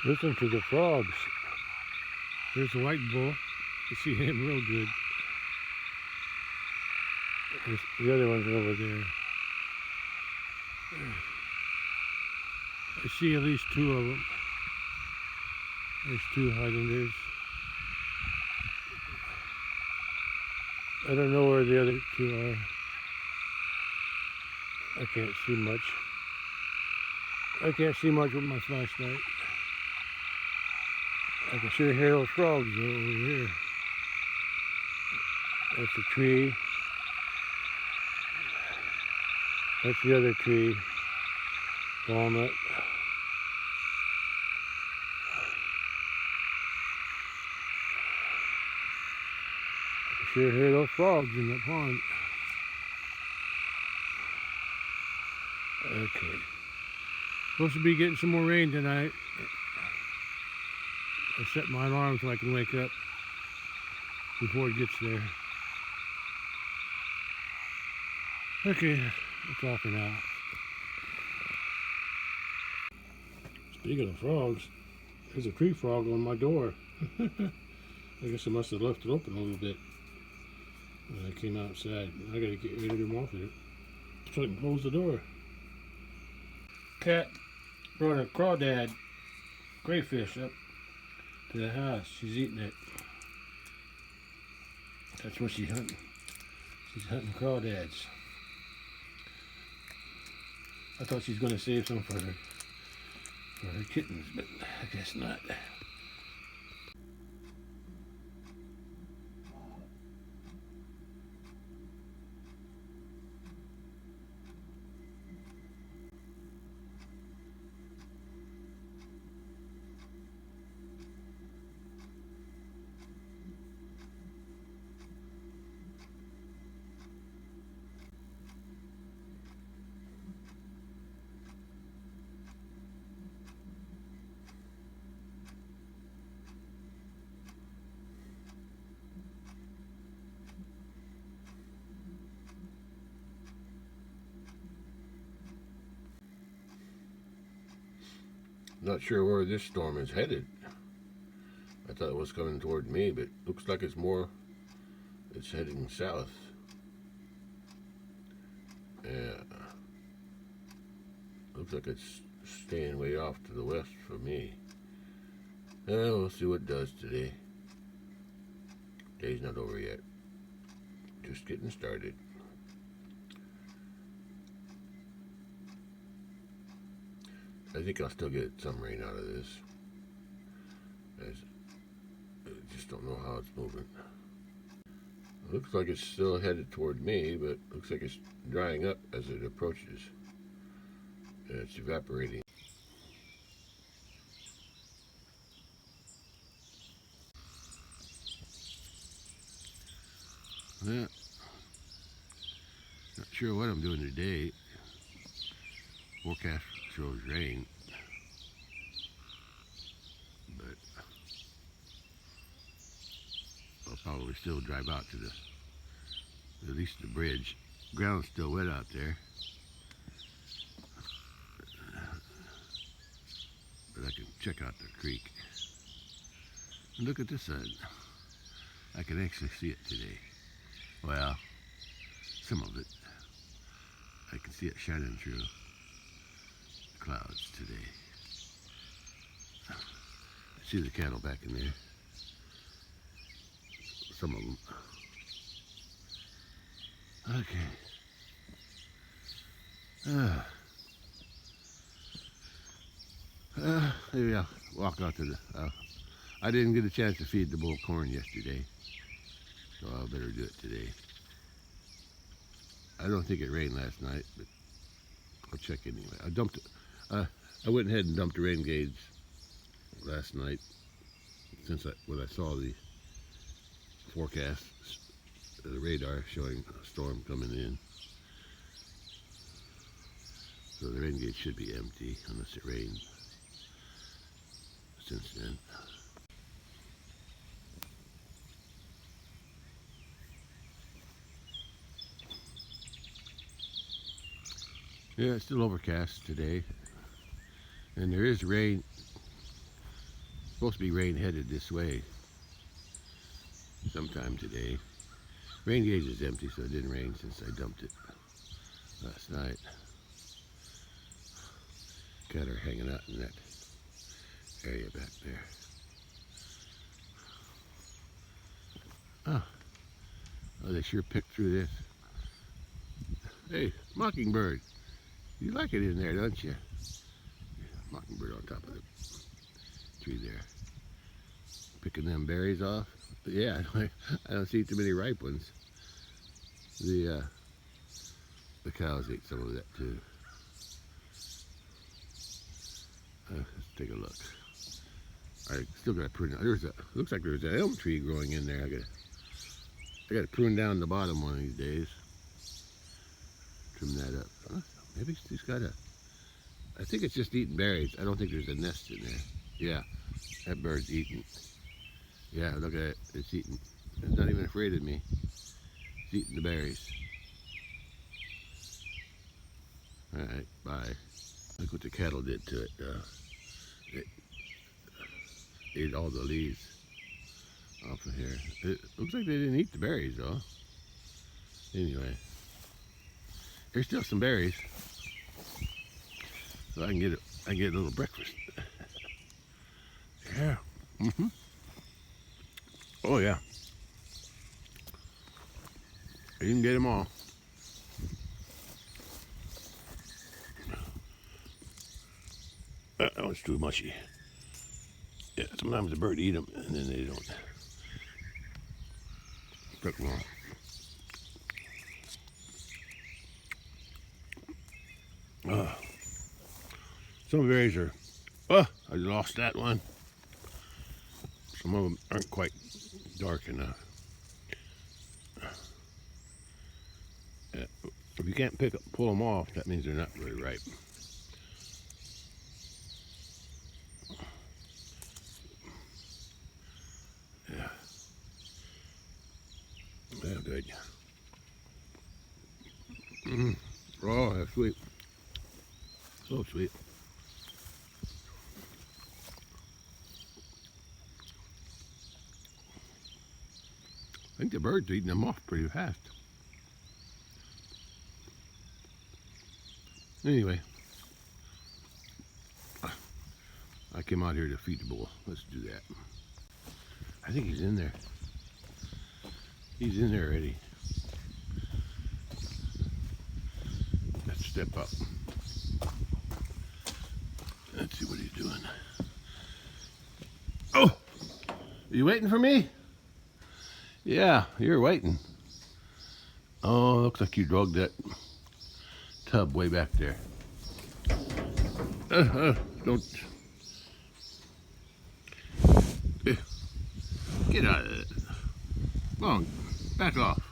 Listen to the frogs. There's a white bull. You see him real good. The other ones are over there. I see at least two of them. There's two Highlanders. I don't know where the other two are. I can't see much. I can't see much with my flashlight. I can sure hear those frogs over here. That's a tree. That's the other tree. Walnut. I can sure hear those frogs in the pond. Okay. Supposed to be getting some more rain tonight. I set my alarm so I can wake up before it gets there. Okay, that's all for now. Speaking of frogs, there's a tree frog on my door. I guess I must have left it open a little bit when I came outside. I gotta get rid of him off of it so I can close the door. Cat brought a crawdad crayfish up to the house. She's eating it. That's what she's hunting. She's hunting crawdads. I thought she was going to save some for her kittens, but I guess not. Not sure where this storm is headed. I thought it was coming toward me, but looks like it's heading south. Yeah. Looks like it's staying way off to the west for me. We'll see what it does today. Day's not over yet. Just getting started. I think I'll still get some rain out of this. I just don't know how it's moving. It looks like it's still headed toward me, but looks like it's drying up as it approaches. And it's evaporating. Yeah. Not sure what I'm doing today. Forecast shows rain, but I'll probably still drive out to at least the bridge. Ground's still wet out there, but I can check out the creek. And look at this sun. I can actually see it today. Well, some of it. I can see it shining through the clouds today. I see the cattle back in there. Some of them. Okay. Maybe I'll walk out to the... I didn't get a chance to feed the bull corn yesterday, so I better do it today. I don't think it rained last night, but I'll check anyway. I went ahead and dumped the rain gauge last night when I saw the forecast, the radar showing a storm coming in. So the rain gauge should be empty unless it rained since then. Yeah, it's still overcast today, and there is rain supposed to be rain headed this way sometime today. Rain gauge is empty, so it didn't rain since I dumped it last night. Got her hanging out in that area back there. Oh, they sure picked through this. Hey, mockingbird, you like it in there, don't you? Mockingbird on top of the tree there, picking them berries off. But yeah, I don't see too many ripe ones. The cows ate some of that too. Let's take a look. I still got to prune. Looks like there's an elm tree growing in there. I got to prune down the bottom one of these days. Trim that up. Huh? Maybe she's got a. I think it's just eating berries. I don't think there's a nest in there. Yeah, that bird's eating. Yeah, look at it. It's eating. It's not even afraid of me. It's eating the berries. All right, bye. Look what the cattle did to it. It ate all the leaves off of here. It looks like they didn't eat the berries though. Anyway, there's still some berries, so I can get a little breakfast. Yeah. Oh yeah. You can get them all. That one's too mushy. Yeah, sometimes the bird eat them and then they don't cook long. Some berries are, I lost that one. Some of them aren't quite dark enough. If you can't pull them off, that means they're not very ripe. Yeah. Yeah, good. Oh, that's sweet. So sweet. I think the bird's eating them off pretty fast. Anyway, I came out here to feed the bull. Let's do that. I think he's in there. He's in there already. Let's step up. Let's see what he's doing. Oh! Are you waiting for me? Yeah, you're waiting. Oh, looks like you drug that tub way back there. Don't. Get out of it. Come on, back off.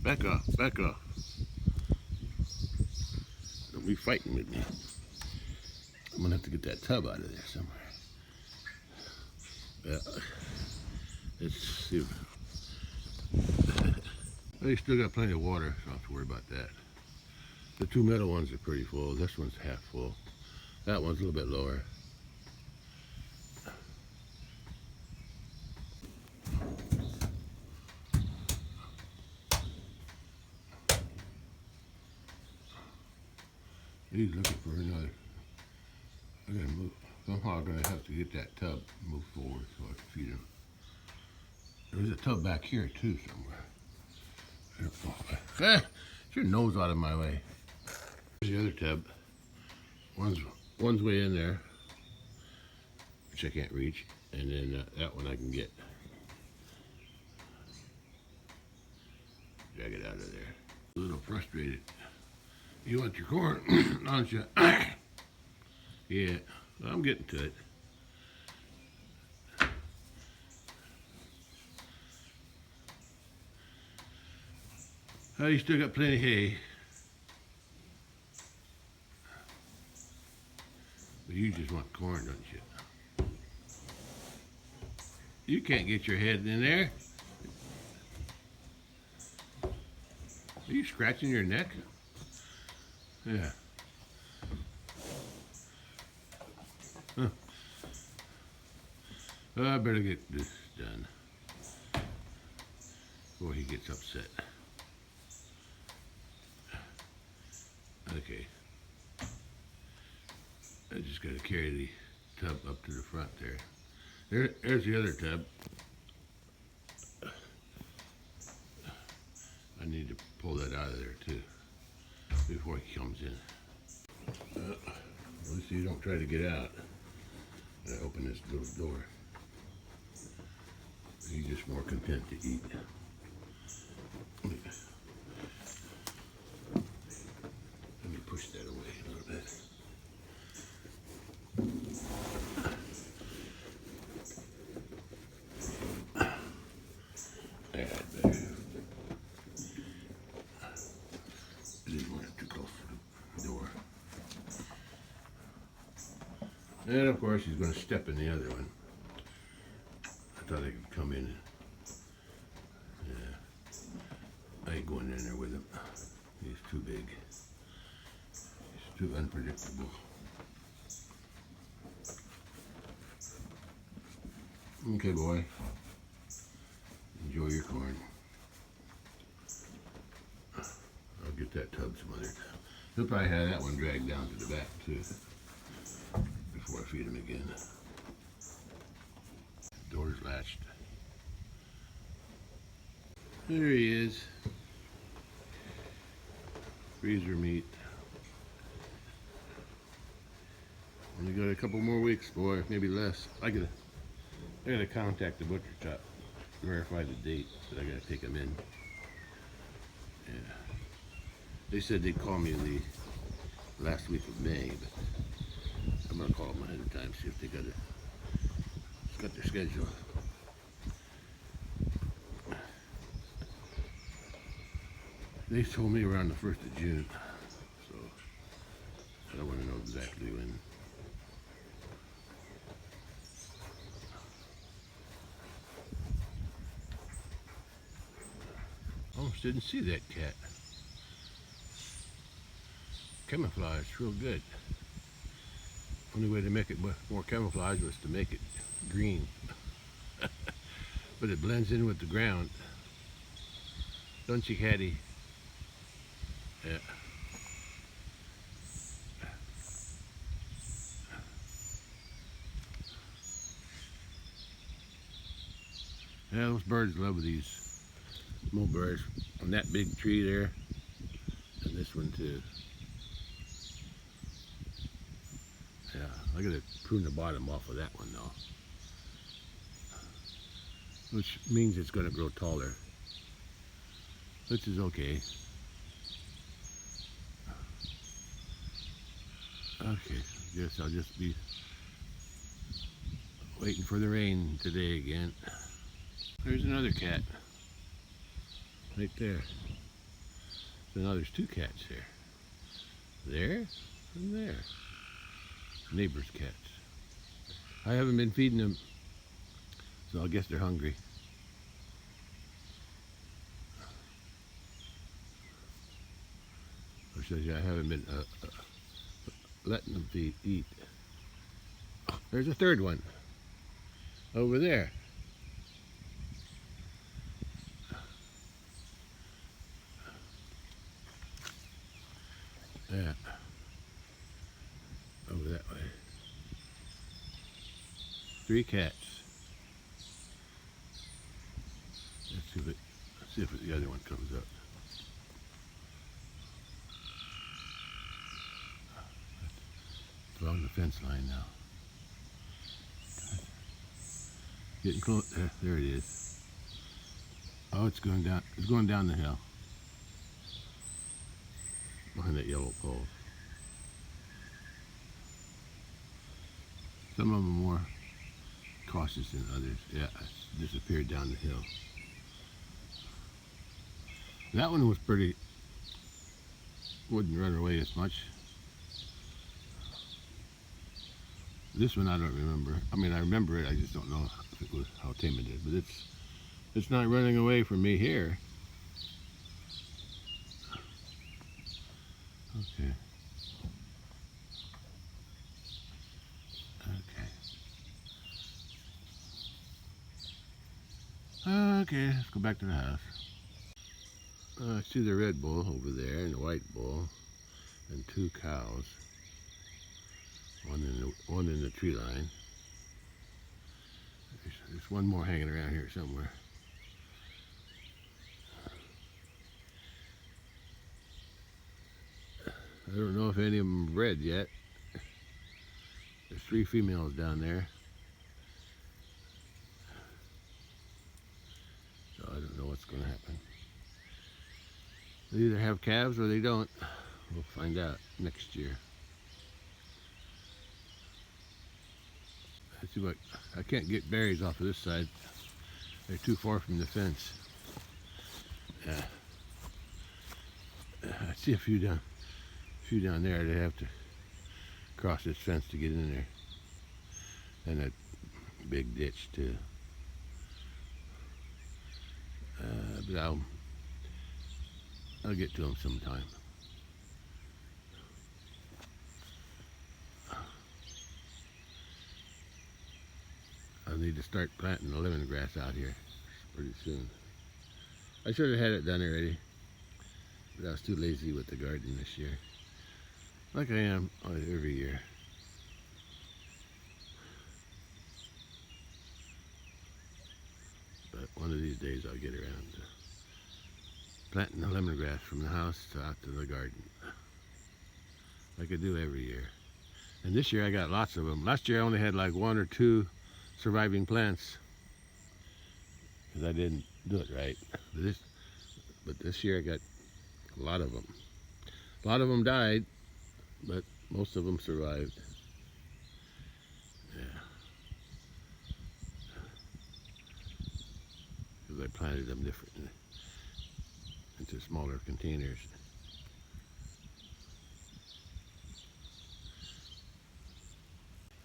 Back off, back off. Don't be fighting with me. I'm gonna have to get that tub out of there somewhere. Let's see. They still got plenty of water, so I don't have to worry about that. The two middle ones are pretty full. This one's half full. That one's a little bit lower. He's looking for another. I gotta move. Somehow I'm gonna have to get that tub moved forward so I can feed him. There's a tub back here too somewhere. I don't know. Get your nose out of my way. There's the other tub. One's way in there, which I can't reach, and then that one I can get. Drag it out of there. A little frustrated. You want your corn, don't you? Yeah, I'm getting to it. Oh, you still got plenty of hay. But you just want corn, don't you? You can't get your head in there. Are you scratching your neck? Yeah. Huh. Well, I better get this done before he gets upset. Okay. I just gotta carry the tub up to the front there. There's the other tub. I need to pull that out of there too before he comes in. At least you don't try to get out. I open this little door. He's just more content to eat. Let me push that away a little bit. Yeah, I better. I didn't want it too close to the door. And of course he's going to step in the other one. I thought I could come in. Yeah. I ain't going in there with him. He's too big. He's too unpredictable. Okay, boy. Enjoy your corn. I'll get that tub some other time. He'll probably have that one dragged down to the back too before I feed him again. Door's latched. There he is. Freezer meat. Only got a couple more weeks, boy, maybe less. I gotta contact the butcher shop, verify the date that I gotta take him in. Yeah. They said they'd call me in the last week of May, but I'm gonna call them ahead of time, see if they got their schedule. They told me around the 1st of June, so I don't want to know exactly when. Almost didn't see that cat. Camouflage, real good. Only way to make it more camouflage was to make it green. But it blends in with the ground. Don't you, catty? Yeah. Yeah, those birds love these mulberries on that big tree there, and this one too. Yeah, I gotta prune the bottom off of that one though, which means it's gonna grow taller, which is okay. Okay, guess I'll just be waiting for the rain today again. There's another cat right there. So now there's two cats here. There and there. Neighbor's cats. I haven't been feeding them, so I guess they're hungry. Or should I say I haven't been letting them eat. Oh, there's a third one over there. Yeah, over that way. 3 cats. Let's see if the other one comes up. It's along the fence line now. Getting close. There it is. Oh, it's going down. It's going down the hill. Behind that yellow pole. Some of them are more cautious than others. Yeah, it's disappeared down the hill. That one was pretty, wouldn't run away as much. This one I don't remember. I mean, I remember it, I just don't know if it was how tame it is. But it's not running away from me here. Okay. Okay. Okay, let's go back to the house. I see the red bull over there and the white bull and 2 cows. One in the tree line. There's one more hanging around here somewhere. I don't know if any of them bred yet. There's 3 females down there. So I don't know what's going to happen. They either have calves or they don't. We'll find out next year. Let's see what, I can't get berries off of this side. They're too far from the fence. I see a few down there. They have to cross this fence to get in there. And a big ditch too. But I'll get to them sometime. I need to start planting the lemongrass out here pretty soon. I should have had it done already, but I was too lazy with the garden this year, like I am every year. But one of these days I'll get around to planting the lemongrass from the house out to the garden, like I do every year. And this year I got lots of them. Last year I only had like 1 or 2 surviving plants because I didn't do it right. But this year I got a lot of them. A lot of them died, but most of them survived. Yeah. Because I planted them differently into smaller containers.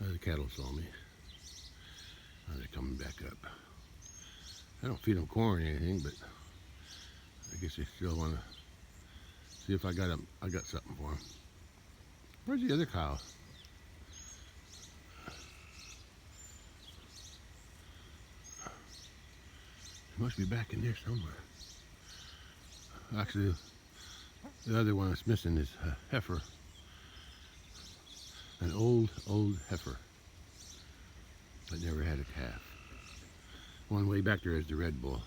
The cattle saw me. Now they're coming back up. I don't feed them corn or anything, but I guess they still want to see if I got something for them. Where's the other cow? He must be back in there somewhere. Actually, the other one that's missing is a heifer. An old heifer that never had a calf. One way back there is the red bull.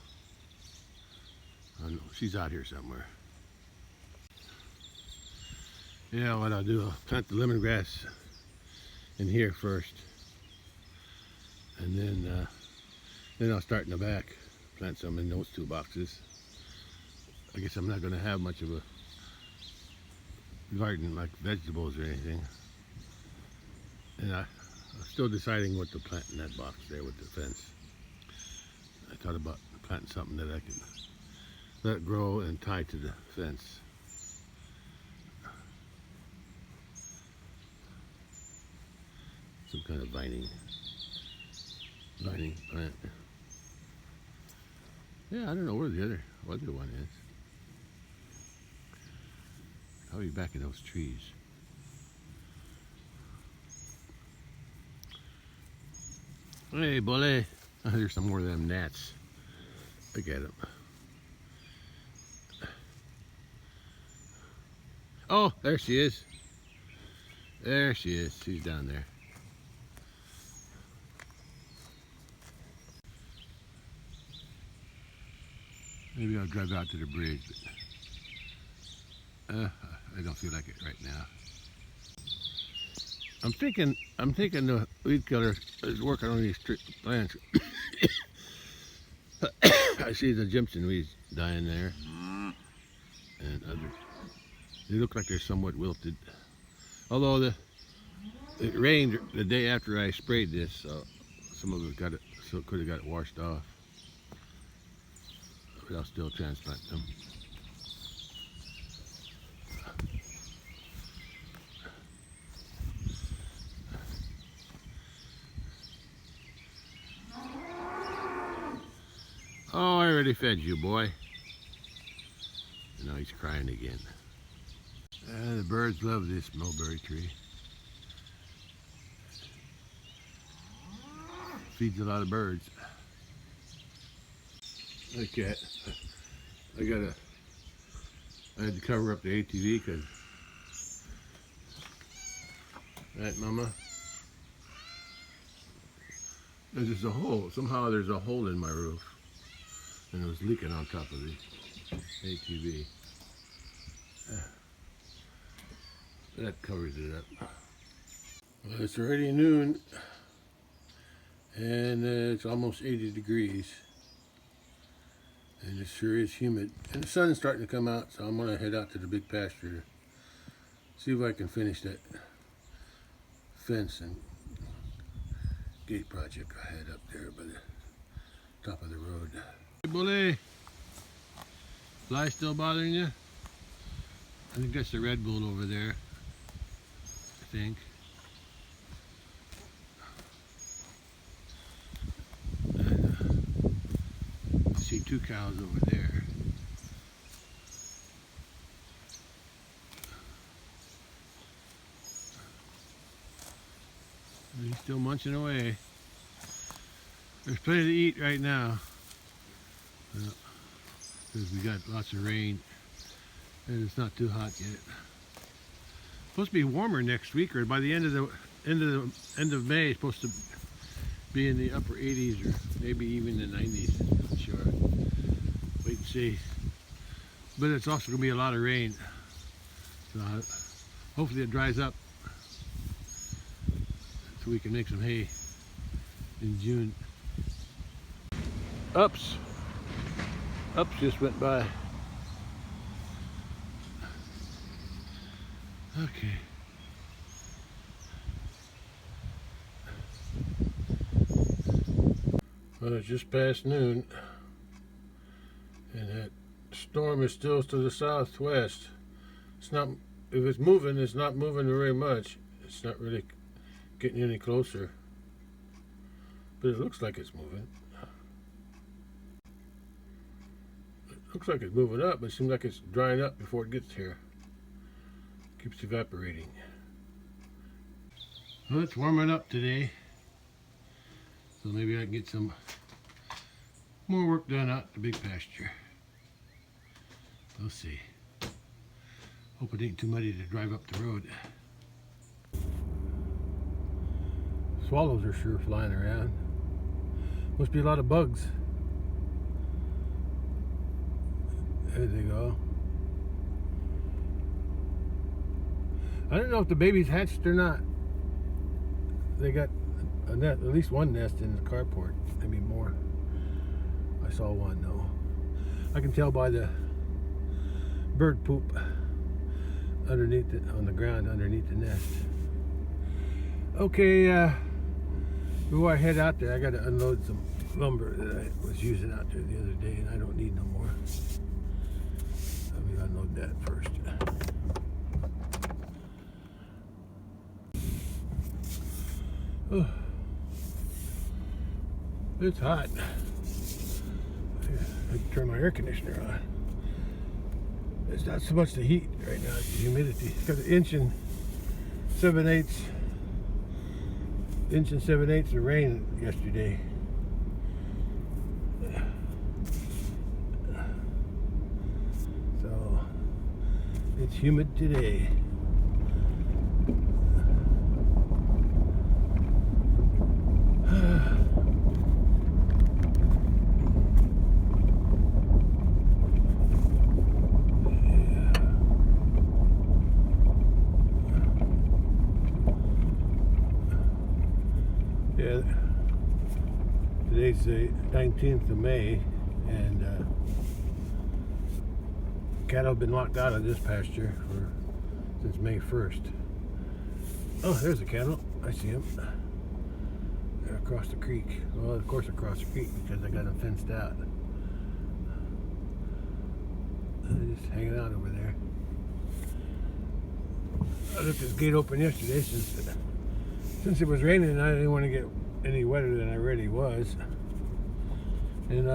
I know she's out here somewhere. Yeah, what I'll do, I'll plant the lemongrass in here first, and then I'll start in the back, plant some in those 2 boxes. I guess I'm not going to have much of a garden like vegetables or anything. And I'm still deciding what to plant in that box there with the fence. I thought about planting something that I could let grow and tie to the fence. Some kind of vining plant. Yeah, I don't know where the other one is. Probably back in those trees. Hey, bully. Oh, there's some more of them gnats. Look at them. Oh, there she is. There she is. She's down there. Maybe I'll drive out to the bridge, but I don't feel like it right now. I'm thinking the weed killer is working on these plants. I see the Jimson weeds dying there, and they look like they're somewhat wilted. Although it rained the day after I sprayed this, so some of it could have got it washed off. But I'll still transplant them. Oh, I already fed you, boy. And now he's crying again. The birds love this mulberry tree. Feeds a lot of birds. Like that. I had to cover up the ATV because that mama. There's just a hole. Somehow there's a hole in my roof, and it was leaking on top of the ATV. That covers it up. Well, it's already noon, and it's almost 80 degrees. And it sure is humid. And the sun's starting to come out, so I'm going to head out to the big pasture to see if I can finish that fence and gate project I had up there by the top of the road. Hey, bully. Fly still bothering you? I think that's the red bull over there. I think. I see two cows over there. He's still munching away. There's plenty to eat right now. Because we got lots of rain and it's not too hot yet. Supposed to be warmer next week, or by the end of May, it's supposed to be in the upper 80s or maybe even the 90s. Not sure. Wait and see. But it's also going to be a lot of rain. So hopefully it dries up so we can make some hay in June. Ups just went by. Okay. Well, it's just past noon, and that storm is still to the southwest. It's not, if it's moving, it's not moving very much. It's not really getting any closer, but it looks like it's moving. It looks like it's moving up, but it seems like it's drying up before it gets here. Keeps evaporating. Well, it's warming up today, so maybe I can get some more work done out at the big pasture. We'll see. Hope it ain't too muddy to drive up the road. Swallows are sure flying around. Must be a lot of bugs. There they go. I don't know if the baby's hatched or not. They got a nest, at least one nest in the carport, maybe more. I saw one though. I can tell by the bird poop underneath it, on the ground underneath the nest. Okay, before I head out there, I got to unload some lumber that I was using out there the other day, and I don't need no more. Let me unload that first. Oh, it's hot. I can turn my air conditioner on. It's not so much the heat right now, it's the humidity. It's got an inch and 7/8 of rain yesterday. So it's humid today. Yeah, today's the 19th of May, and cattle have been locked out of this pasture since May 1st. Oh, there's a cattle. I see them. They're across the creek. Well, of course across the creek because I got them fenced out. They're just hanging out over there. I left this gate open yesterday since it was raining and I didn't want to get any wetter than I already was. And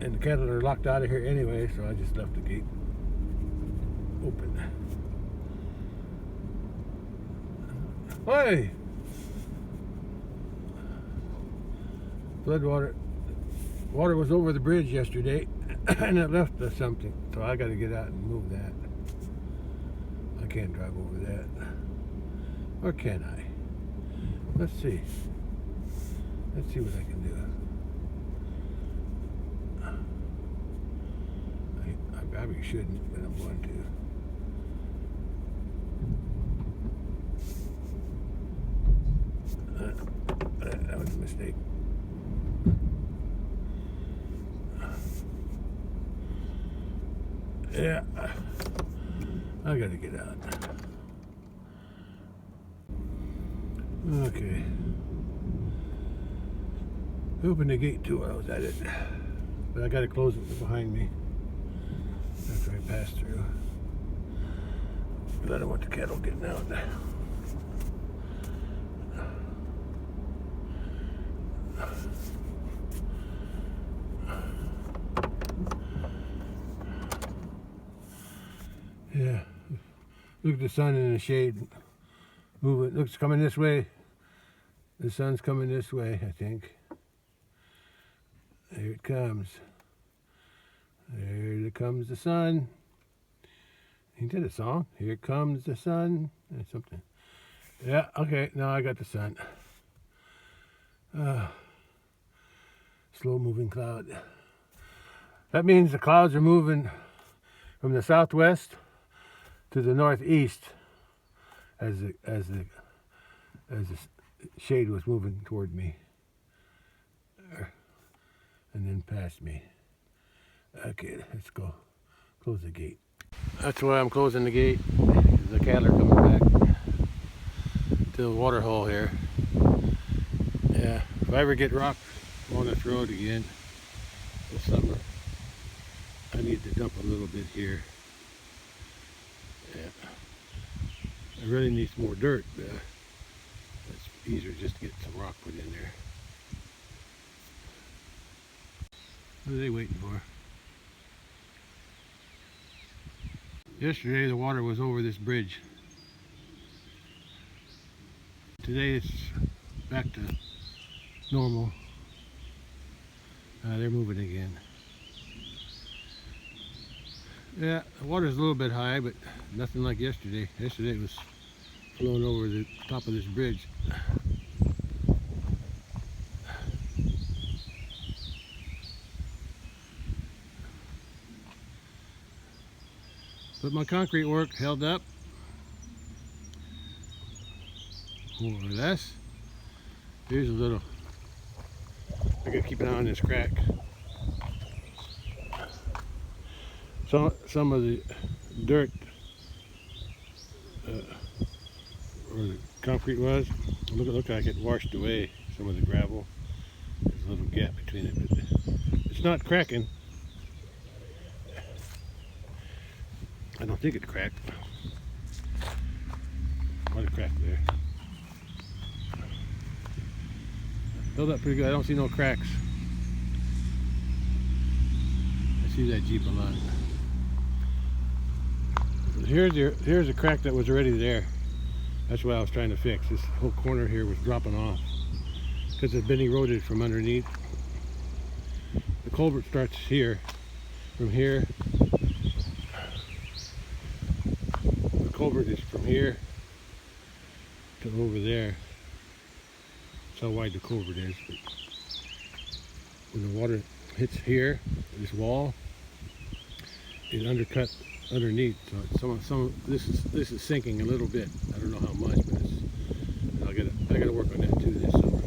and the cattle are locked out of here anyway, so I just left the gate open. Hey! Floodwater Water was over the bridge yesterday and it left us something, so I got to get out and move that. I can't drive over that, or can I? Let's see what I can do. I probably shouldn't, but I'm going to. That was a mistake. Yeah, I gotta get out. Okay. Open the gate too while I was at it, but I gotta close it behind me after I pass through. But I don't want the cattle getting out. Yeah, look at the sun in the shade. Move it. Looks coming this way. The sun's coming this way, I think. There it comes. There comes the sun. Ain't that a song? Here comes the sun. Or something. Yeah, okay, now I got the sun. Slow moving cloud. That means the clouds are moving from the southwest to the northeast as the shade was moving toward me and then past me. Okay, let's go close the gate. That's why I'm closing the gate. The cattle are coming back to the water hole here. Yeah, if I ever get rocked on this road again this summer, I need to dump a little bit here. Yeah, I really need some more dirt. It's easier just to get some rock put in there. What are they waiting for? Yesterday the water was over this bridge. Today it's back to normal. They're moving again. Yeah, the water's a little bit high, but nothing like yesterday. Yesterday it was flowing over the top of this bridge. But my concrete work held up, more or less. Here's a little, I gotta keep an eye on this crack. Some of the dirt where the concrete was, look like it washed away some of the gravel. There's a little gap between it, but it's not cracking. I don't think it cracked. Might have cracked there. Held up pretty good. I don't see no cracks. I see that Jeep a lot. Here's a crack that was already there. That's what I was trying to fix. This whole corner here was dropping off because it's been eroded from underneath. The culvert starts here. From here, the culvert is from here to over there. That's how wide the culvert is. But when the water hits here, this wall, it undercut underneath. So some this is sinking a little bit. I don't know how much, but I gotta work on that too this summer.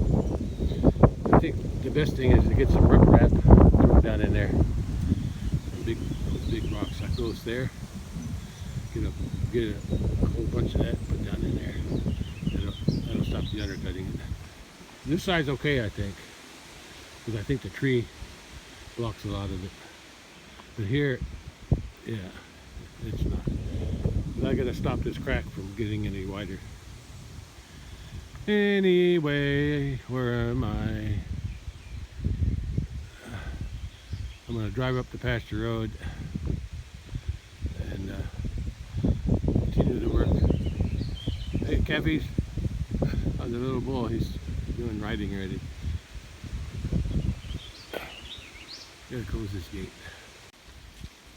I think the best thing is to get some riprap, throw it down in there. Big rocks like those there. Get a whole bunch of that, put down in there. That'll stop the undercutting. This side's okay, I think, because I think the tree blocks a lot of it. But here, yeah, it's not. But I gotta stop this crack from getting any wider. Anyway, where am I? I'm gonna drive up the pasture road and continue to work. Hey, Caffey's on the little bull. He's doing riding already. Gotta close this gate.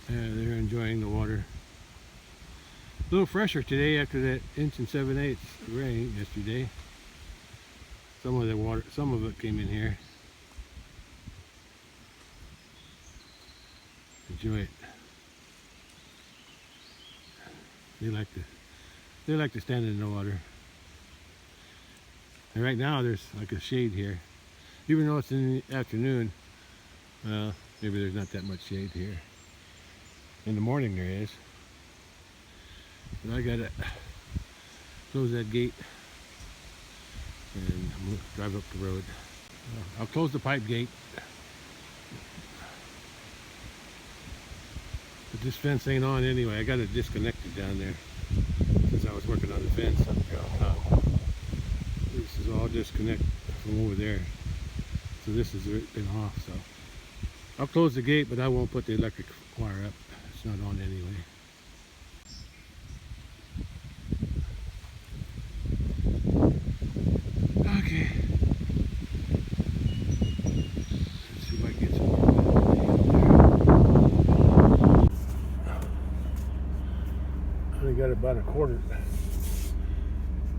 Yeah, they're enjoying the water. A little fresher today after that 1 7/8 rain yesterday. Some of the water, some of it came in here. Enjoy it. They like to stand in the water. And right now there's like a shade here. Even though it's in the afternoon, well, maybe there's not that much shade here. In the morning there is. But I gotta close that gate and I'm gonna drive up the road. I'll close the pipe gate. But this fence ain't on anyway. I got it disconnected down there since I was working on the fence up here on top. This is all disconnected from over there. So this has been off. So I'll close the gate, but I won't put the electric wire up. It's not on anyway. Okay. Let's see if I can get some more up there. Only got about a quarter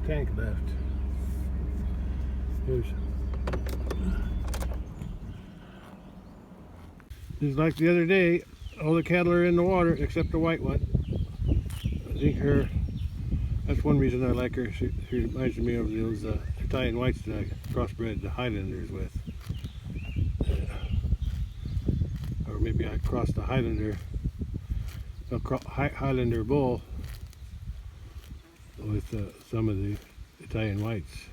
tank left. Here's just like the other day, all the cattle are in the water except the white one. I think that's one reason I like her. She reminds me of those Italian whites that I crossbred the Highlanders with. Or maybe I crossed the Highlander bull with some of the Italian whites.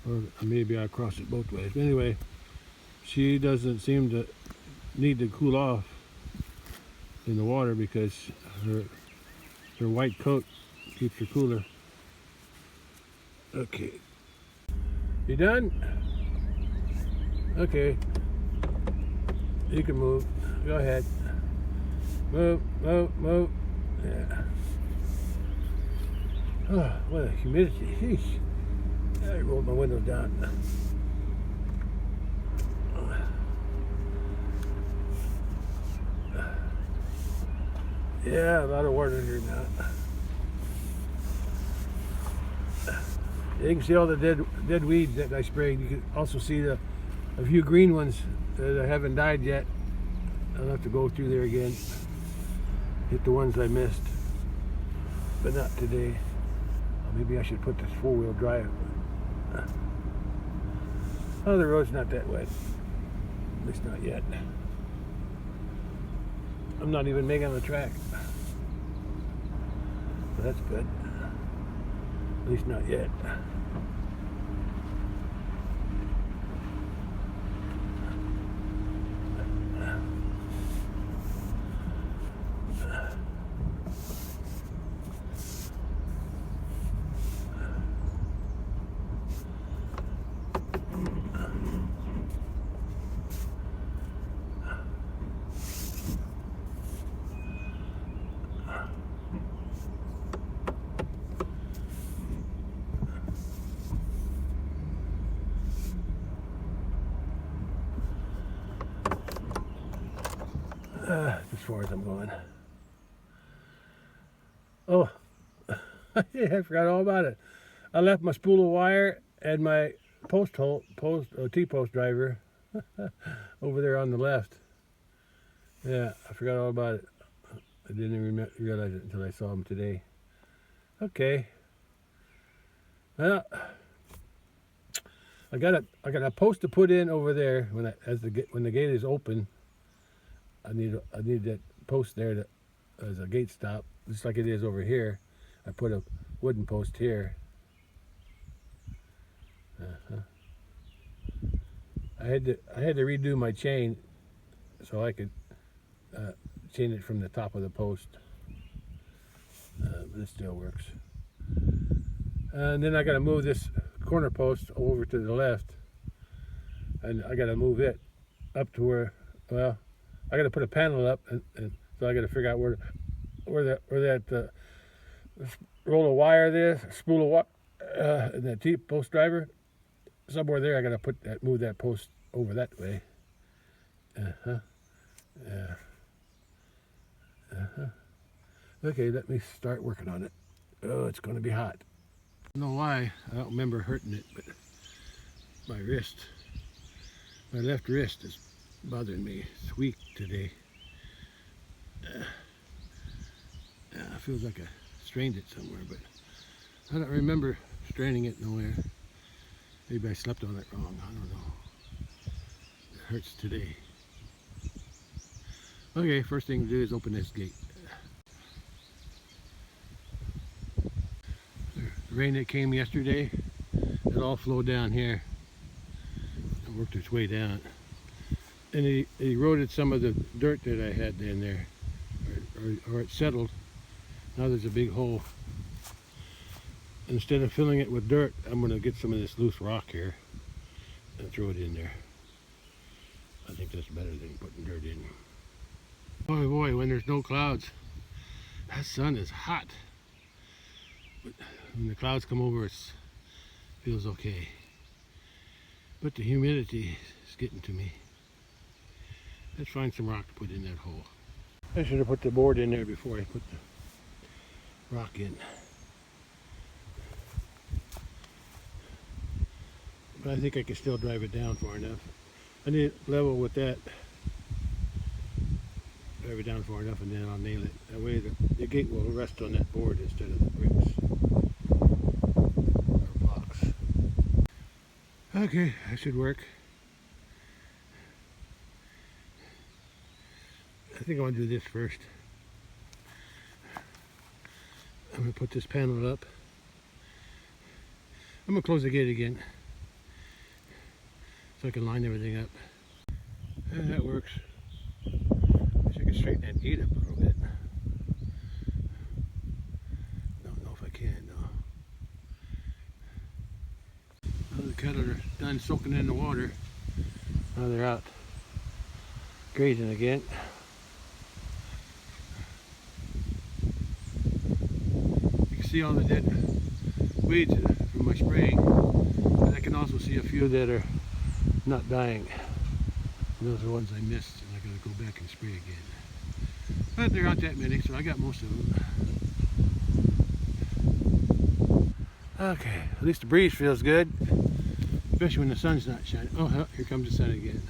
Or maybe I crossed it both ways. But anyway, she doesn't seem to need to cool off in the water because her white coat keeps her cooler. Okay. You done? Okay. You can move. Go ahead. Move, move, move. Yeah. Oh, what a humidity. Sheesh. I rolled my windows down. Yeah, a lot of water in here now. You can see all the dead weeds that I sprayed. You can also see a few green ones that haven't died yet. I'll have to go through there again. Hit the ones I missed, but not today. Maybe I should put this four-wheel drive. Oh, the road's not that wet. At least not yet. I'm not even making the track. So that's good. At least not yet. As far as I'm going. Oh, I forgot all about it. I left my spool of wire and my T-post driver over there on the left. Yeah, I forgot all about it. I didn't even realize it until I saw him today. Okay. Well, I got a post to put in over there when the gate is open. I need that post there as a gate stop, just like it is over here. I put a wooden post here. I had to redo my chain so I could chain it from the top of the post. But it still works. And then I got to move this corner post over to the left, and I got to move it up to where, well, I got to put a panel up, and so I got to figure out where that This roll of wire there, spool of wire, and that T-post driver. Somewhere there, I gotta move that post over that way. Yeah. Okay, let me start working on it. Oh, it's gonna be hot. I don't know why. I don't remember hurting it, but my left wrist is bothering me. It's weak today. Feels like I strained it somewhere, but I don't remember straining it nowhere. Maybe I slept on it wrong. I don't know. It hurts today. Okay, first thing to do is open this gate. The rain that came yesterday, it all flowed down here and worked its way down. And it eroded some of the dirt that I had in there, or it settled. Now there's a big hole. Instead of filling it with dirt, I'm going to get some of this loose rock here and throw it in there. I think that's better than putting dirt in. Oh boy, when there's no clouds, that sun is hot. But when the clouds come over, it feels okay. But the humidity is getting to me. Let's find some rock to put in that hole. I should have put the board in there before I put the rock in. But I think I can still drive it down far enough. I need it level with that. Drive it down far enough and then I'll nail it. That way the gate will rest on that board instead of the bricks or blocks. Okay, that should work. I think I want to do this first. I'm going to put this panel up. I'm going to close the gate again so I can line everything up. And that works. Wish I could straighten that gate up a little bit. Don't know if I can though. Well, the cattle are done soaking in the water. Now they're out grazing again. See all the dead weeds from my spraying, and I can also see a few that are not dying. And those are the ones I missed, and I gotta go back and spray again. But there aren't that many, so I got most of them. Okay, at least the breeze feels good, especially when the sun's not shining. Oh, here comes the sun again.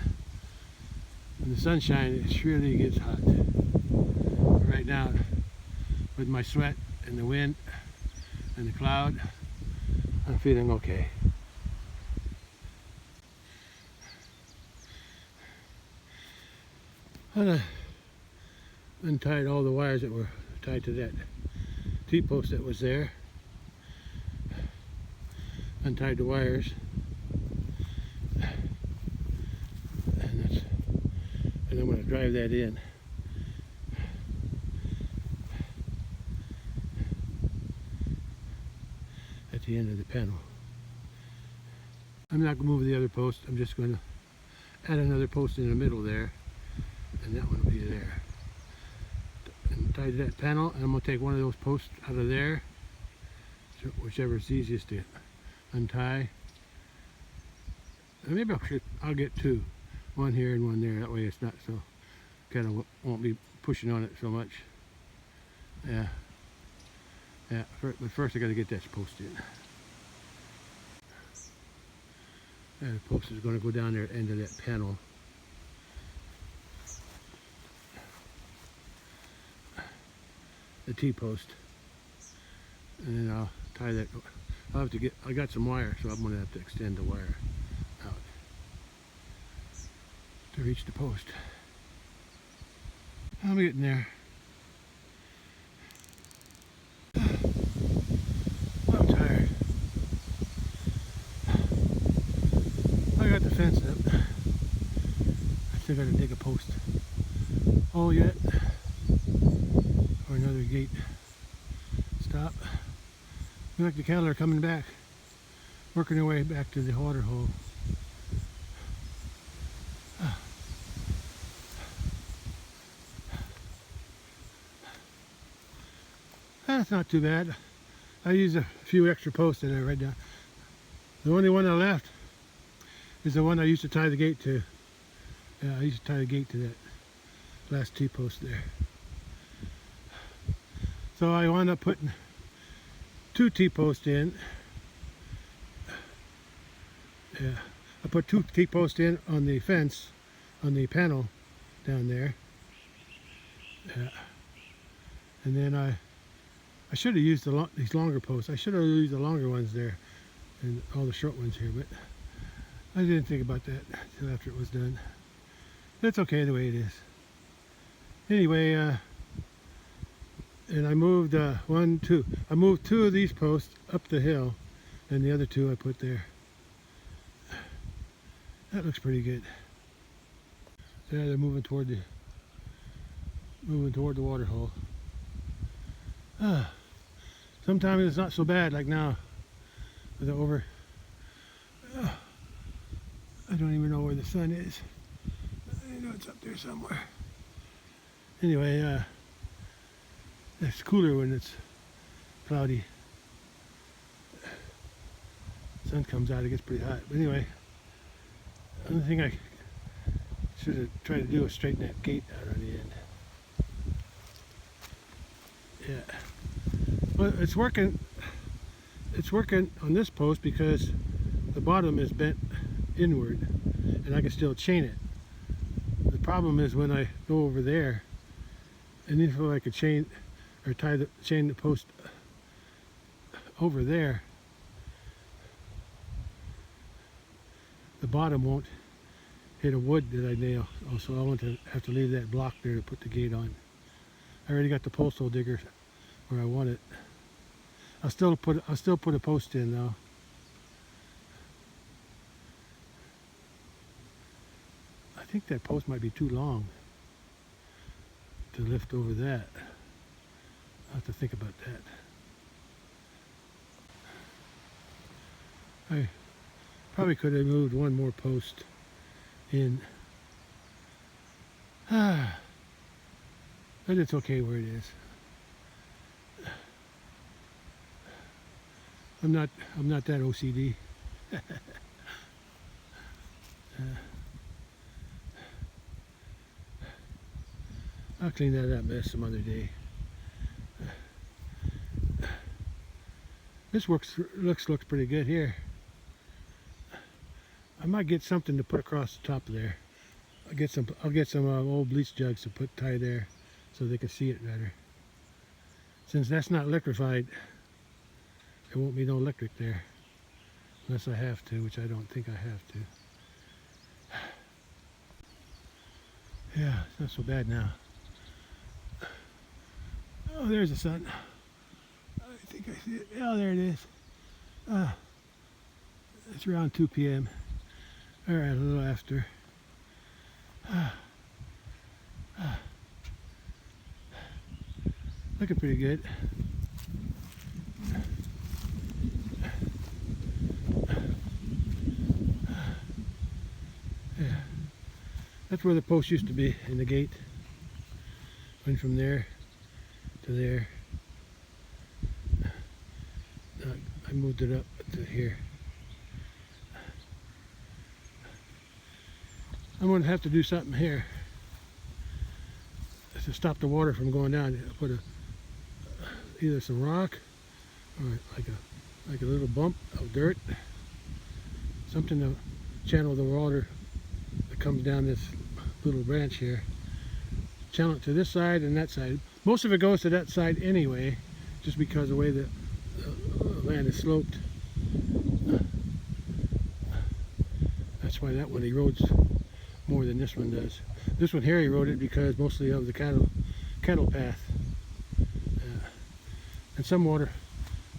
When the sun's shining, it really gets hot. Right now, with my sweat and the wind and the cloud, I'm feeling okay. I untied all the wires that were tied to that T-post that was there. Untied the wires. And I'm going to drive that in. At the end of the panel. I'm not going to move the other post. I'm just going to add another post in the middle there, and that one will be there. And tie that panel, and I'm going to take one of those posts out of there, whichever is easiest to untie. And maybe I'll get two, one here and one there. That way it's not so kind of won't be pushing on it so much. Yeah. Yeah, but first I got to get that post in. And the post is going to go down there at the end of that panel. The T-post. And then I'll tie that. I got some wire, so I'm going to have to extend the wire out to reach the post. I'm getting there. I'm tired. I got the fence up. I still got to dig a post hole yet, or another gate stop. Looks like the cattle are coming back, working their way back to the water hole. That's not too bad. I used a few extra posts in there right now. The only one I left is the one I used to tie the gate to. Yeah, I used to tie the gate to that last T-post there. So I wound up putting 2 T-posts in. Yeah, I put 2 T-posts in on the fence, on the panel down there. Yeah. And then I should have used these longer posts. I should have used the longer ones there and all the short ones here, but I didn't think about that until after it was done. That's okay the way it is. Anyway, and I moved I moved 2 of these posts up the hill, and the other 2 I put there. That looks pretty good. Yeah, they're moving toward the water hole. Sometimes it's not so bad like now. With the over. I don't even know where the sun is. I know it's up there somewhere. Anyway, it's cooler when it's cloudy. Sun comes out, it gets pretty hot. But anyway, the only thing I should have tried to do was straighten that gate out on the end. Yeah. Well, it's working. It's working on this post because the bottom is bent inward, and I can still chain it. The problem is when I go over there, and if I could chain or chain the post over there, the bottom won't hit a wood that I nail. Also, I want to have to leave that block there to put the gate on. I already got the post hole digger where I want it. I'll still put a post in though. I think that post might be too long to lift over that. I'll have to think about that. I probably could have moved 1 more post in. But it's okay where it is. I'm not that OCD. I'll clean that mess some other day. This looks pretty good here. I might get something to put across the top of there. I'll get some old bleach jugs to tie there so they can see it better. Since that's not electrified, there won't be no electric there unless I have to, which I don't think I have to. Yeah, it's not so bad now. Oh, there's the sun. I think I see it. Oh, there it is. It's around 2 p.m. All right, a little after. Looking pretty good. Yeah, that's where the post used to be in the gate. Went from there to there. I moved it up to here. I'm going to have to do something here to stop the water from going down. I'll put either some rock or like a little bump of dirt, something to channel the water that comes down this little branch here. Channel it to this side and that side. Most of it goes to that side anyway, just because of the way the land is sloped. That's why that one erodes more than this one does. This one here eroded because mostly of the cattle path. And some water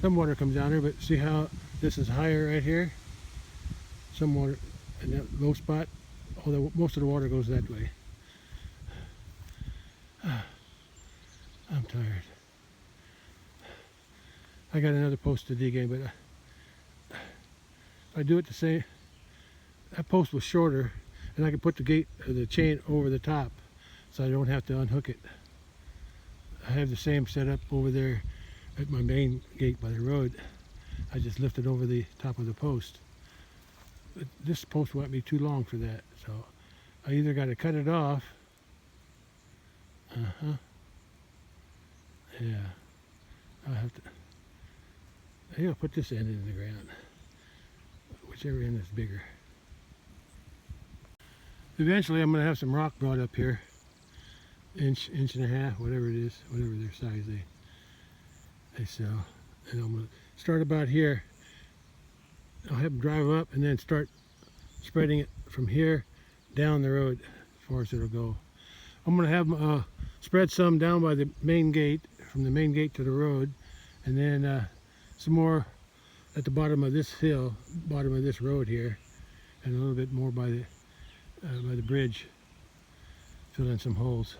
comes down here, but see how this is higher right here? Some water in that low spot, most of the water goes that way. I'm tired. I got another post to dig in, but if I do it the same, that post was shorter, and I can put the gate or the chain over the top, so I don't have to unhook it. I have the same setup over there at my main gate by the road, I just lifted over the top of the post. But this post won't be too long for that, so I either got to cut it off. Yeah. I'll have to. I'll put this end in the ground. Whichever end is bigger. Eventually, I'm going to have some rock brought up here. Inch and a half, whatever it is, whatever their size they sell. And I'm going to start about here. I'll have them drive up and then start spreading it from here down the road as far as it'll go. I'm going to have them spread some down by the main gate, from the main gate to the road, and then some more at the bottom of this hill, bottom of this road here, and a little bit more by the bridge, fill in some holes.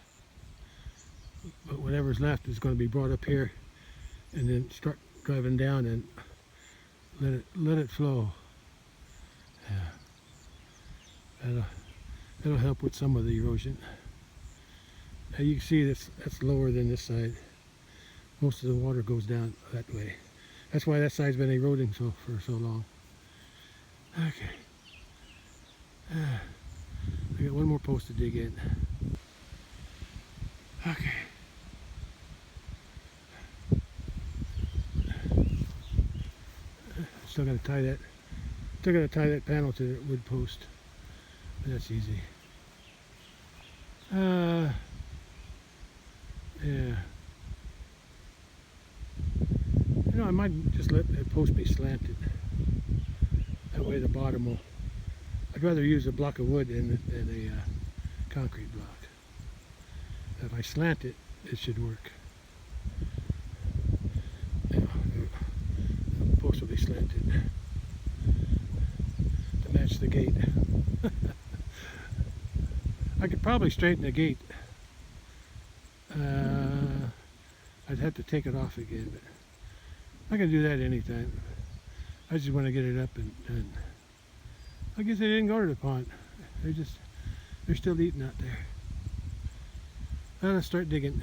But whatever's left is going to be brought up here, and then start driving down and let it flow. Yeah. That'll help with some of the erosion. Now you can see that's lower than this side. Most of the water goes down that way. That's why that side's been eroding for so long. Okay. I got one more post to dig in. Okay. Still got to tie that panel to the wood post. But that's easy. Yeah. You know, I might just let that post be slanted. That way the bottom will. I'd rather use a block of wood than a concrete block. If I slant it, it should work. Yeah, the post will be slanted to match the gate. I could probably straighten the gate. I'd have to take it off again, but I can do that anytime. I just want to get it up and done. I guess they didn't go to the pond. They're still eating out there. Now let's start digging.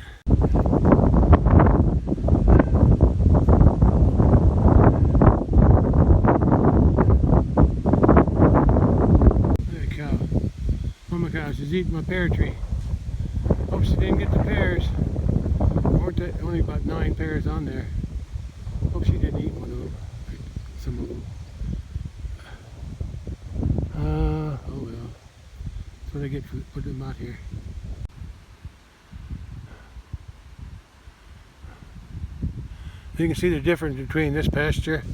There, a cow. Mama cow, she's eating my pear tree. Hope she didn't get the pears. There weren't only about 9 pears on there. Hope she didn't eat one of them. Some of them. Oh well. That's what I get for putting them out here. You can see the difference between this pasture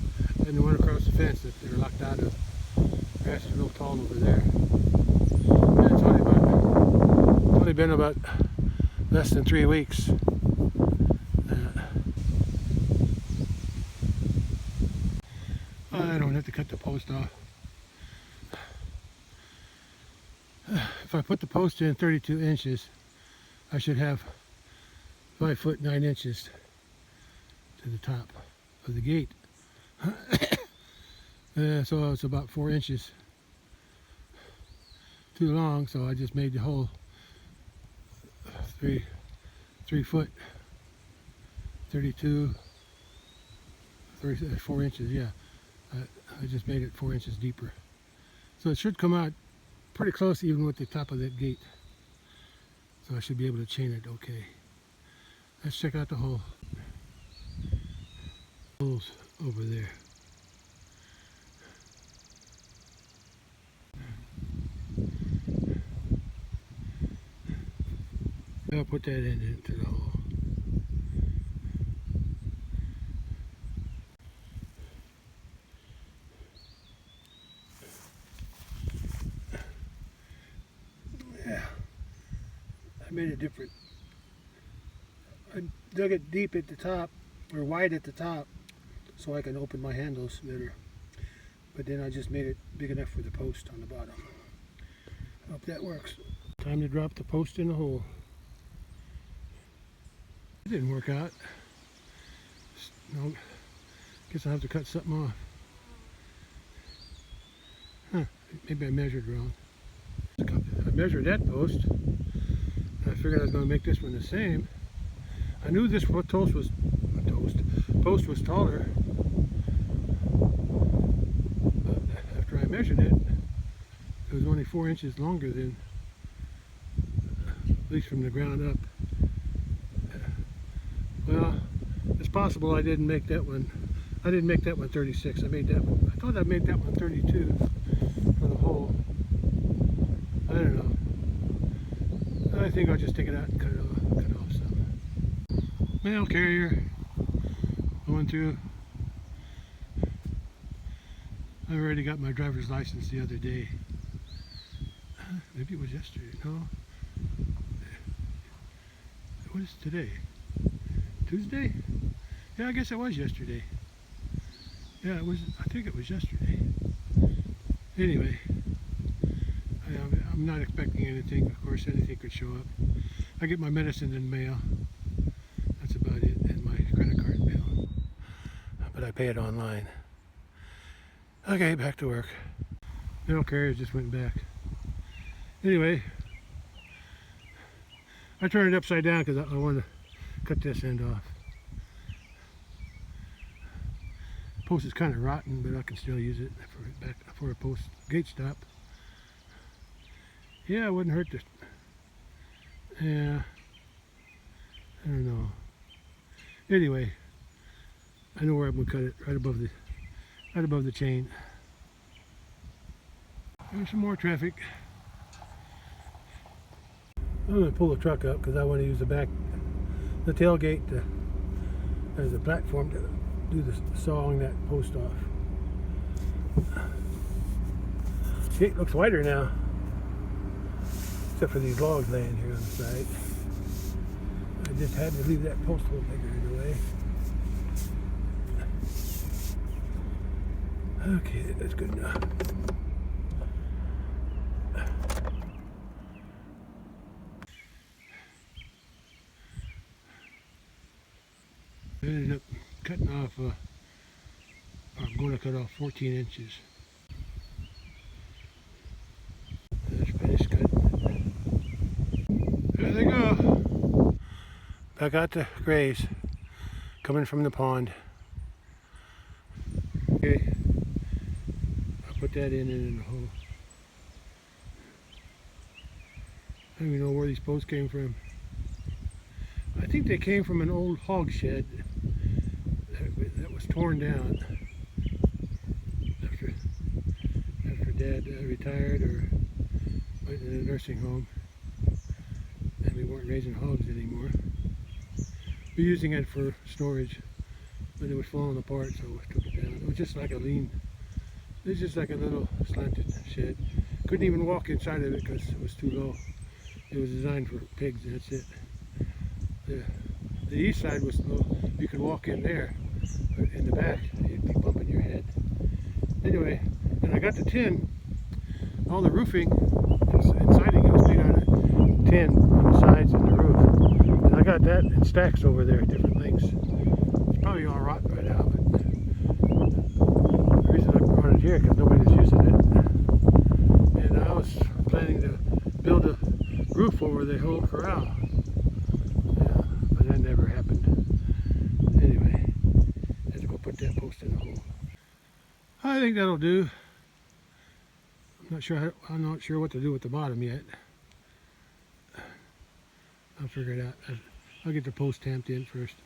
and the one across the fence that they're locked out of. The grass is real tall over there. And it's only been about less than 3 weeks. I don't have to cut the post off. If I put the post in 32 inches, I should have 5 foot 9 inches to the top of the gate. So it's about 4 inches too long, so I just made the hole 3 foot 32 4 inches. Yeah, I just made it 4 inches deeper, so it should come out pretty close even with the top of that gate, so I should be able to chain it okay. Let's check out the hole. Holes over there. I'll put that into the hole. Yeah, I made it different. I dug it deep at the top, or wide at the top, so I can open my handles better. But then I just made it big enough for the post on the bottom. I hope that works. Time to drop the post in the hole. It didn't work out. No, guess I'll have to cut something off. Huh, maybe I measured wrong. I measured that post. I figured I was going to make this one the same. I knew this post was post was taller, but after I measured it, it was only 4 inches longer than, at least from the ground up. Well, it's possible I didn't make that one. I didn't make that one 36. I made that one. I thought I made that one 32 for the hole. I don't know. I think I'll just take it out and cut off some. Mail carrier going through. I already got my driver's license the other day. Maybe it was yesterday. No. What is today? Tuesday? Yeah, I guess it was yesterday. Yeah, it was. I think it was yesterday. Anyway, I'm not expecting anything. Of course, anything could show up. I get my medicine in the mail. That's about it, and my credit card bill. But I pay it online. Okay, back to work. Mail carrier just went back. Anyway, I turned it upside down because I want to cut this end off. Post is kind of rotten, but I can still use it for a post gate stop. Yeah, it wouldn't hurt to. Yeah, I don't know. Anyway, I know where I'm gonna cut it, right above the chain. There's some more traffic. I'm gonna pull the truck up because I want to use the tailgate as a platform to do the sawing that post off. Gate looks wider now, except for these logs laying here on the side. I just had to leave that post a little bigger in the way. Okay, that's good enough. I ended up cutting off, I'm going to cut off 14 inches. That's finished cutting. There they go. Back out to graze, coming from the pond. Okay, I'll put that in the hole. I don't even know where these posts came from. I think they came from an old hog shed that was torn down after Dad retired or went in a nursing home, and we weren't raising hogs anymore. We were using it for storage, but it was falling apart, so we took it down. It was just like a little slanted shed. Couldn't even walk inside of it because it was too low. It was designed for pigs, and that's it. The east side was low. You could walk in there, but in the back, you'd be bumping your head. Anyway, when I got the tin, all the roofing and siding, it was made out of tin on the sides and the roof. And I got that in stacks over there, different things. It's probably all rotten right now, but the reason I brought it here because nobody's using it. And I was planning to build a roof over the whole corral. That never happened. Anyway, I have to go put that post in the hole. I think that'll do. I'm not sure what to do with the bottom yet. I'll figure it out. I'll get the post tamped in first.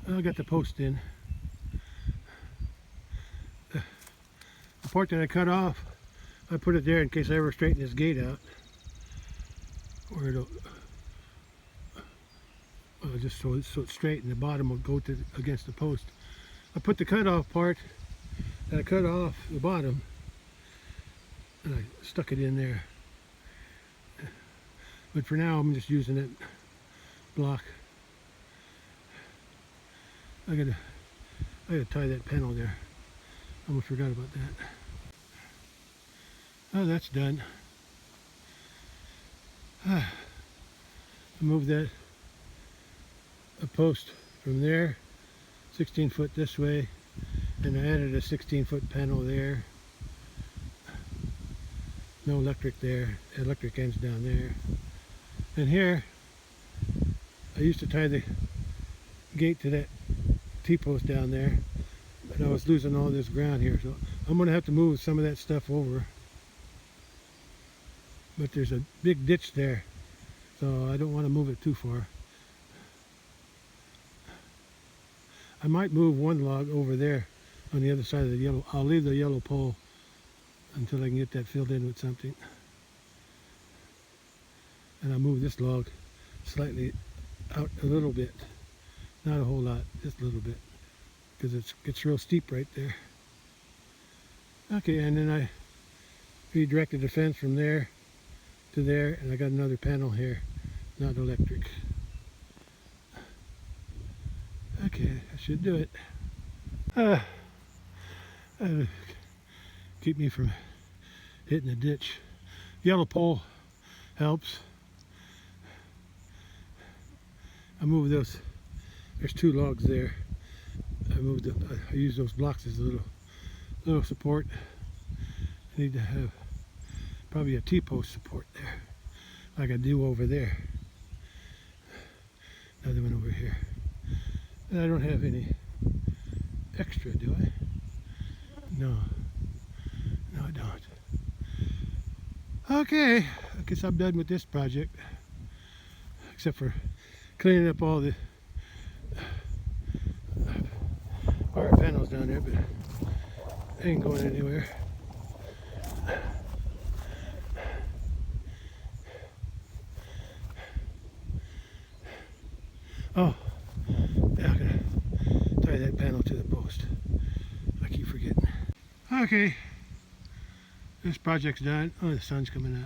I'll get the post in. The part that I cut off, I put it there in case I ever straighten this gate out. Or it'll just so it's straight and the bottom will go against the post. I put the cut off part and I cut off the bottom and I stuck it in there. But for now I'm just using it block. I gotta tie that panel there. I almost forgot about that. Oh, that's done. I moved a post from there 16 foot this way, and I added a 16-foot panel there. No electric there, electric ends down there. And here I used to tie the gate to that T-post down there, but I was losing all this ground here, so I'm going to have to move some of that stuff over. But there's a big ditch there, so I don't want to move it too far. I might move one log over there on the other side of the yellow. I'll leave the yellow pole until I can get that filled in with something. And I'll move this log slightly out a little bit. Not a whole lot, just a little bit. Because it gets real steep right there. Okay, and then I redirected the fence from there to there, and I got another panel here, not electric. Okay, I should do it. Keep me from hitting the ditch. Yellow pole helps. I moved those. There's 2 logs there. I use those blocks as a little support. I need to have probably a T-post support there, like I do over there. Another one over here. And I don't have any extra, do I? No. No, I don't. Okay, I guess I'm done with this project. Except for cleaning up all the wire panels down there, but I ain't going anywhere. Oh, yeah, I'm gonna tie that panel to the post. I keep forgetting. Okay, this project's done. Oh, the sun's coming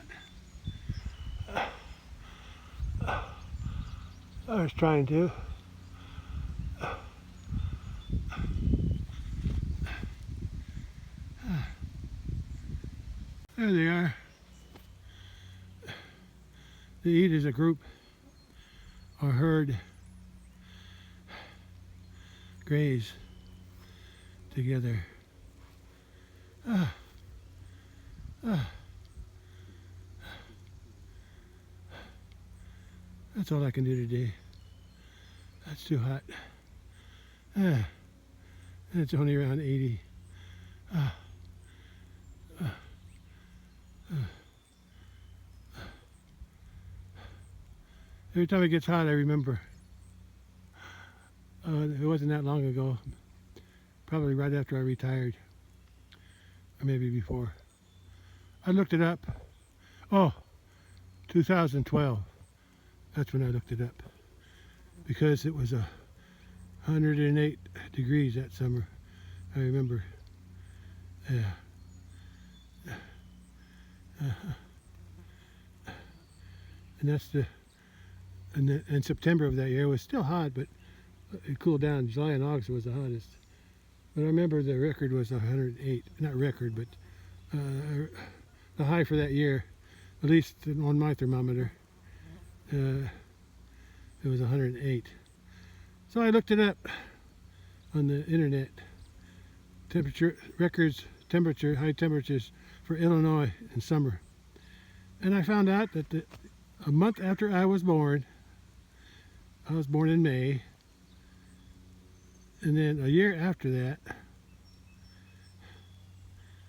out. I was trying to. There they are. They eat as a group or herd, graze together. That's all I can do today. That's too hot. And it's only around 80. Every time it gets hot, I remember. It wasn't that long ago. Probably right after I retired. Or maybe before. I looked it up. Oh, 2012. That's when I looked it up. Because it was 108 degrees that summer. I remember. Yeah. And that's in September of that year, it was still hot, but it cooled down. July and August was the hottest. But I remember the record was 108. Not record, but the high for that year, at least on my thermometer, it was 108. So I looked it up on the internet. Temperature records, high temperatures for Illinois in summer. And I found out that a month after I was born in May, and then a year after that,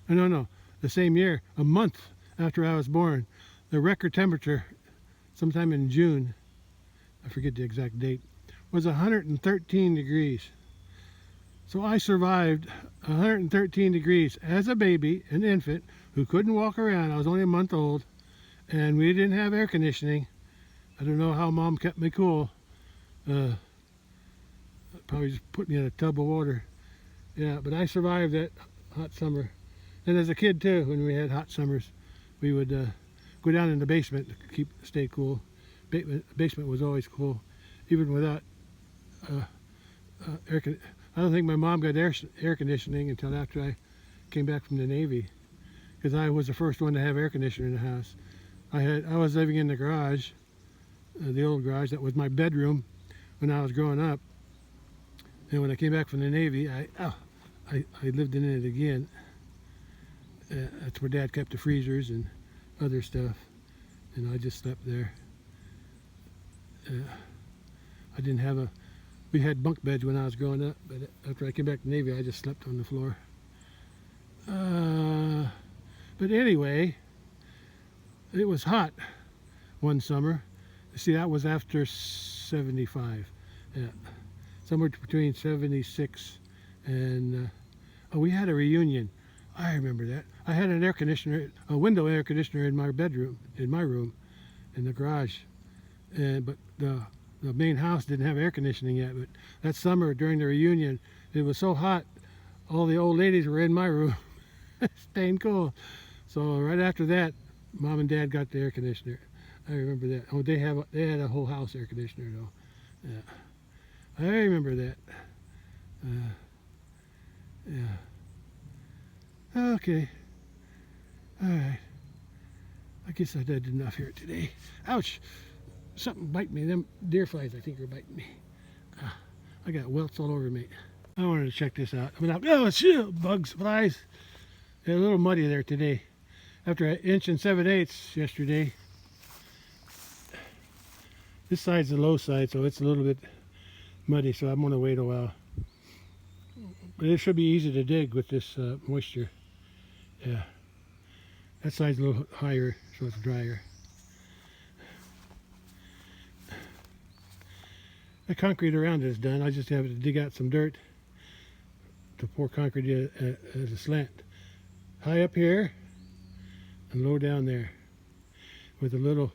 the same year, a month after I was born, the record temperature, sometime in June, I forget the exact date, was 113 degrees. So I survived 113 degrees as a baby, an infant, who couldn't walk around. I was only a month old, and we didn't have air conditioning. I don't know how Mom kept me cool. Probably just put me in a tub of water. Yeah, but I survived that hot summer. And as a kid too, when we had hot summers, we would go down in the basement to stay cool. Basement was always cool, even without air conditioning. I don't think my mom got air conditioning until after I came back from the Navy, because I was the first one to have air conditioning in the house. I was living in the garage, the old garage that was my bedroom when I was growing up. And when I came back from the Navy, I lived in it again. That's where Dad kept the freezers and other stuff, and I just slept there. didn't have a, we had bunk beds when I was growing up, but after I came back to the Navy, I just slept on the floor. But anyway, it was hot one summer. See, that was after 75. Yeah, somewhere between 76 and, oh, we had a reunion. I remember that. I had an air conditioner, a window air conditioner in my bedroom, in my room, in the garage. But the main house didn't have air conditioning yet. But that summer during the reunion, it was so hot, all the old ladies were in my room, staying cool. So right after that, Mom and Dad got the air conditioner. I remember that. Oh, they had a whole house air conditioner though. Yeah, I remember that. Yeah. Okay. All right. I guess I did enough here today. Ouch! Something bite me. Them deer flies, I think, are biting me. I got welts all over me. I wanted to check this out. Oh, shit! Bugs, flies. They're a little muddy there today. After an inch and 7/8 yesterday. This side's the low side, so it's a little bit muddy, so I'm going to wait a while. But it should be easy to dig with this moisture. Yeah. That side's a little higher, so it's drier. The concrete around it is done. I just have to dig out some dirt to pour concrete as a slant. High up here and low down there with a little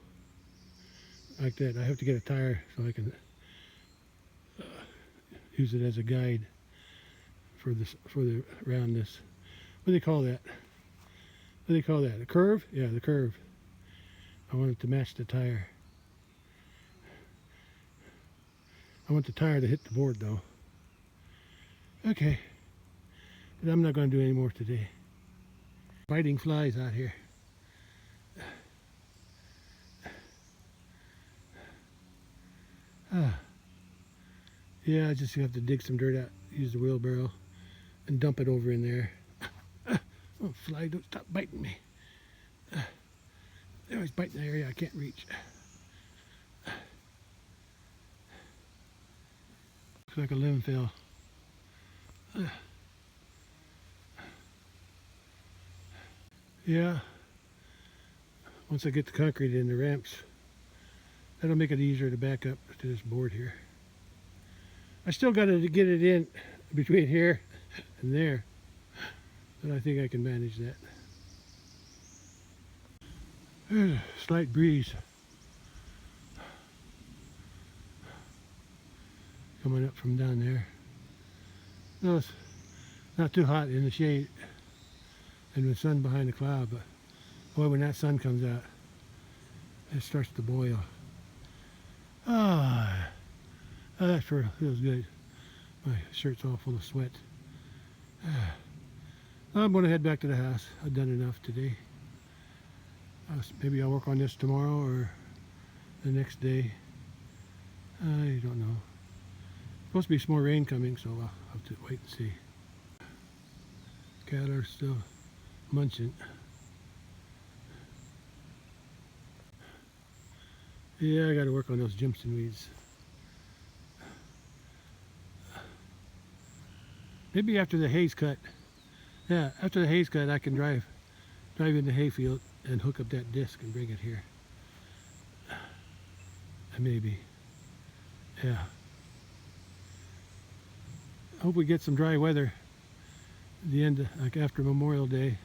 like that. I have to get a tire so I can use it as a guide for the roundness. What do they call that? What do they call that? A curve? Yeah, the curve. I want it to match the tire. I want the tire to hit the board though. Okay. But I'm not going to do any more today. Biting flies out here. Yeah, I just have to dig some dirt out, use the wheelbarrow, and dump it over in there. Oh, fly, don't stop biting me. They always bite in the area I can't reach. Looks like a limb fell. Yeah, once I get the concrete in the ramps, that'll make it easier to back up to this board here. I still got to get it in between here and there, but I think I can manage that. There's a slight breeze coming up from down there. No, it's not too hot in the shade and the sun behind the cloud, but boy, when that sun comes out, it starts to boil. Oh, that sure feels good. My shirt's all full of sweat. I'm going to head back to the house. I've done enough today. Maybe I'll work on this tomorrow or the next day. I don't know. Supposed to be some more rain coming, so I'll have to wait and see. Cattle are still munching. Yeah, I got to work on those Jimson weeds. Maybe after the hay's cut. Yeah, after the hay's cut, I can drive in the hayfield and hook up that disc and bring it here. Maybe. Yeah. I hope we get some dry weather at the end, like after Memorial Day,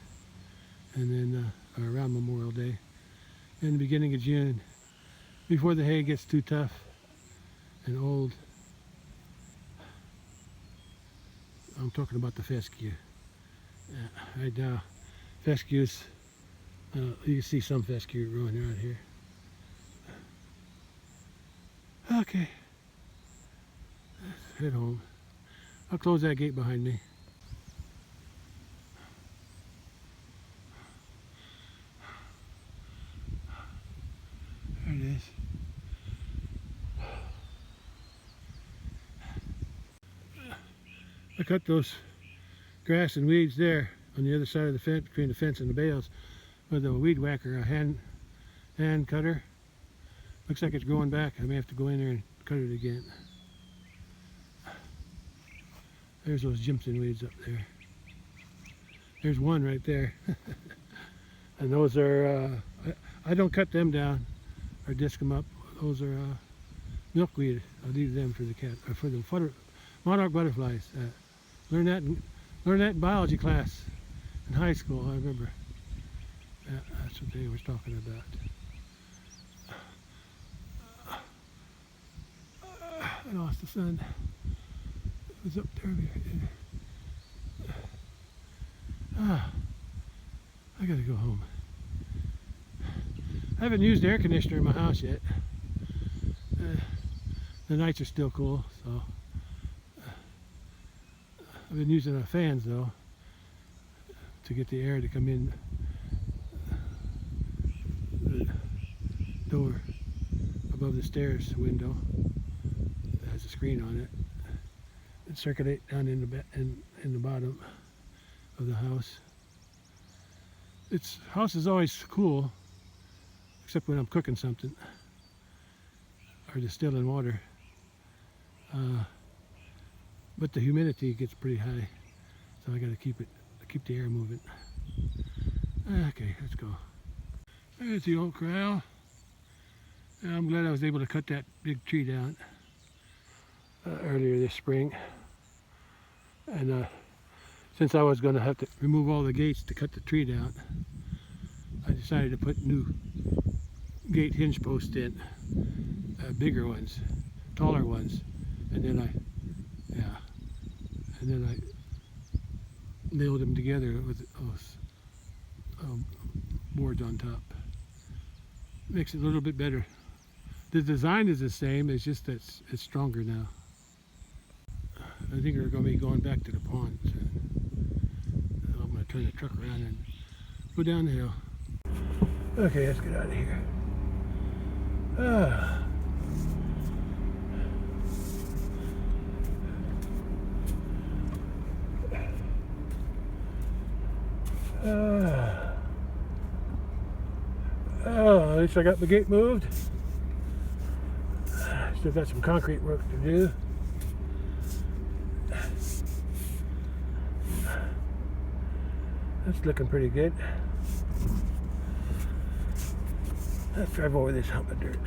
and then around Memorial Day, and the beginning of June, before the hay gets too tough and old. I'm talking about the fescue. Right now, fescues, you can see some fescue growing around here. Okay, let's head home. I'll close that gate behind me. There it is. I cut those grass and weeds there on the other side of the fence, between the fence and the bales, with a weed whacker, a hand cutter. Looks like it's growing back. I may have to go in there and cut it again. There's those Jimson weeds up there. There's one right there. And those are, I don't cut them down or disc them up. Those are milkweed. I leave them for the cat, or for the monarch butterflies. Learned that in biology class in high school. I remember. That's what they were talking about. I lost the sun. It was up there. I gotta go home. I haven't used the air conditioner in my house yet. The nights are still cool, so I've been using the fans though to get the air to come in the door above the stairs window. It has a screen on it. It circulate down in the bottom of the house. Its house is always cool, except when I'm cooking something or distilling water. But the humidity gets pretty high, so I got to keep the air moving. Okay, let's go. There's the old corral. I'm glad I was able to cut that big tree down earlier this spring. And since I was going to have to remove all the gates to cut the tree down, I decided to put new gate hinge posts in, bigger ones, taller ones, and then I nailed them together with those boards on top. Makes it a little bit better. The design is the same, it's just that it's stronger now. I think we're going to be going back to the pond. I'm going to turn the truck around and go down the hill. Okay, let's get out of here. At least I got the gate moved. Still got some concrete work to do. That's looking pretty good. Let's drive over this hump of dirt.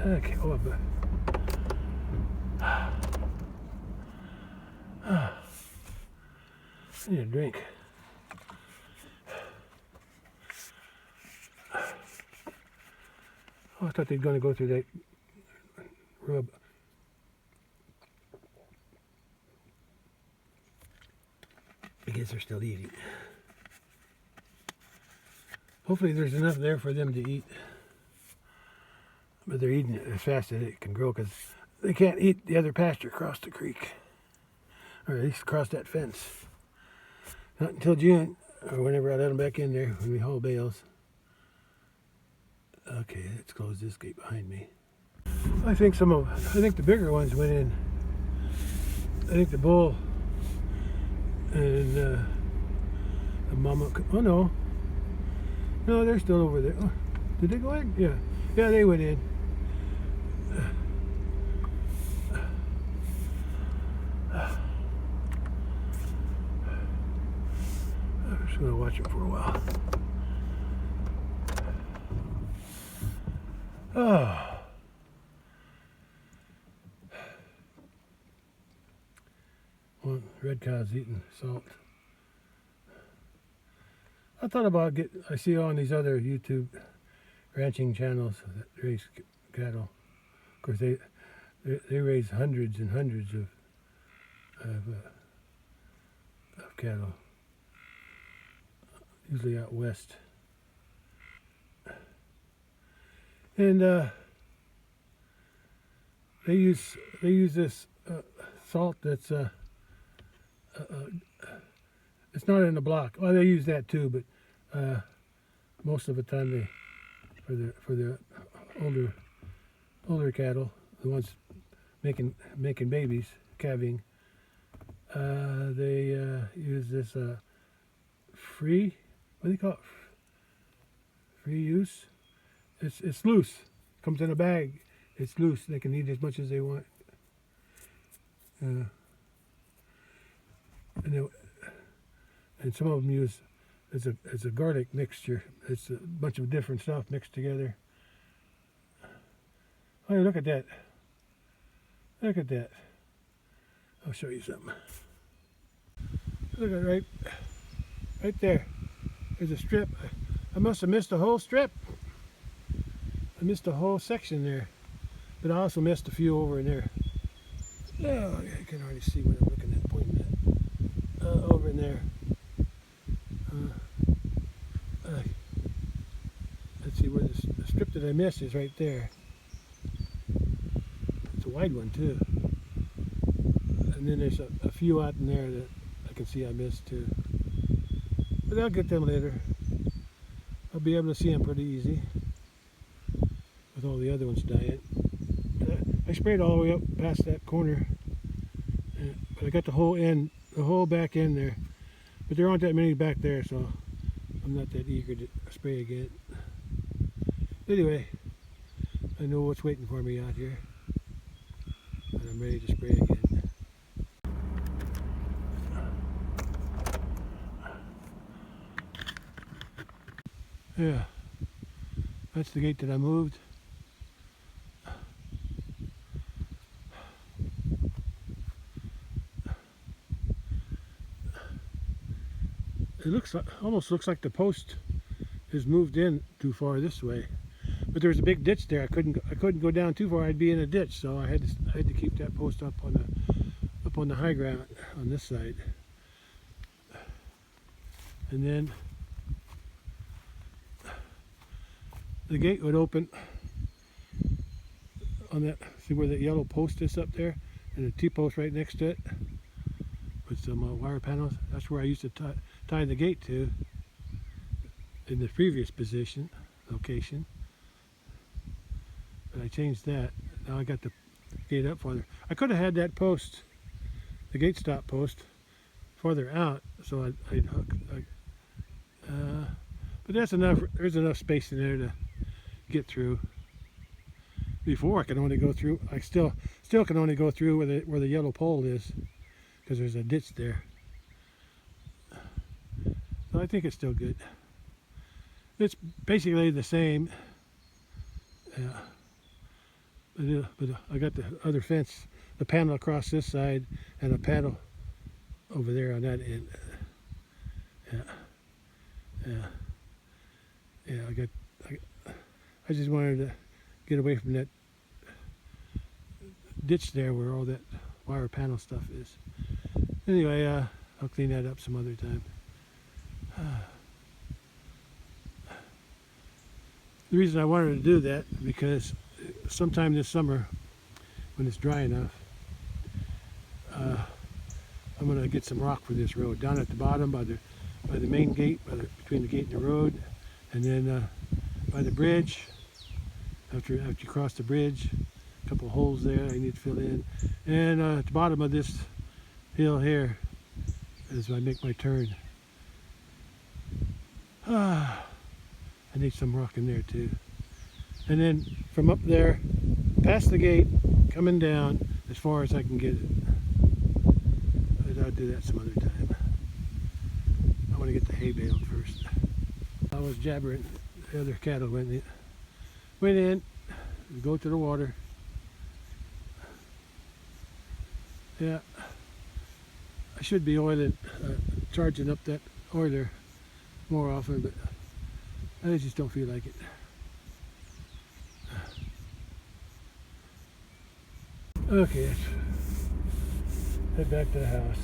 Okay, over. I need a drink. Oh, I thought they were going to go through that rub. I guess they're still eating. Hopefully there's enough there for them to eat. But they're eating it as fast as it can grow because they can't eat the other pasture across the creek. Or at least across that fence. Not until June, or whenever I let them back in there when we haul bales. Okay, let's close this gate behind me. I think the bigger ones went in. I think the bull and the mama. Oh no, they're still over there. Oh, did they go in? Yeah, they went in. I'm just gonna watch it for a while. One red cow's eating salt. I thought about I see on these other YouTube ranching channels that raise cattle. Of course, they raise hundreds and hundreds of cattle, usually out west. And they use this salt that's it's not in a block. Well, they use that too, but most of the time for the older cattle, the ones making babies, calving, they use this free. What do you call it? Free use. It's loose. Comes in a bag. it's loose. They can eat as much as they want. And some of them use it's a garlic mixture. It's a bunch of different stuff mixed together. Oh, look at that! Look at that! I'll show you something. Look at right there. There's a strip. I must have missed a whole strip. I missed a whole section there, but I also missed a few over in there. Oh, I can already see what I'm looking at, pointing at. Over in there. Let's see where the strip that I missed is right there. It's a wide one too. And then there's a few out in there that I can see I missed too. But I'll get them later. I'll be able to see them pretty easy with all the other ones dying. I sprayed all the way up past that corner, but I got the whole back end there. But there aren't that many back there, so I'm not that eager to spray again. Anyway, I know what's waiting for me out here, and I'm ready to spray again. Yeah, that's the gate that I moved. It almost looks like the post is moved in too far this way, but there's a big ditch there. I couldn't go down too far. I'd be in a ditch, so I had to keep that post up on the high ground on this side. And then the gate would open on that. See where that yellow post is up there, and a T-post right next to it with some wire panels. That's where I used to tie the gate to in the previous location. But I changed that. Now I got the gate up farther. I could have had that post, the gate stop post, farther out, so I'd hook. But that's enough. There's enough space in there to get through. Before I could only go through. I still can only go through where the yellow pole is, because there's a ditch there. So I think it's still good. It's basically the same. But I got the other fence, the panel across this side, and a panel over there on that end. Yeah. I just wanted to get away from that ditch there where all that wire panel stuff is. Anyway, I'll clean that up some other time. The reason I wanted to do that because sometime this summer, when it's dry enough, I'm going to get some rock for this road down at the bottom by the main gate, between the gate and the road, and then by the bridge. After you cross the bridge, a couple of holes there I need to fill in, and at the bottom of this hill here, as I make my turn, I need some rock in there too. And then from up there, past the gate, coming down as far as I can get it. But I'll do that some other time. I want to get the hay baled first. I was jabbering. The other cattle went in, go to the water. Yeah, I should be charging up that oiler more often, but I just don't feel like it. Okay, let's head back to the house.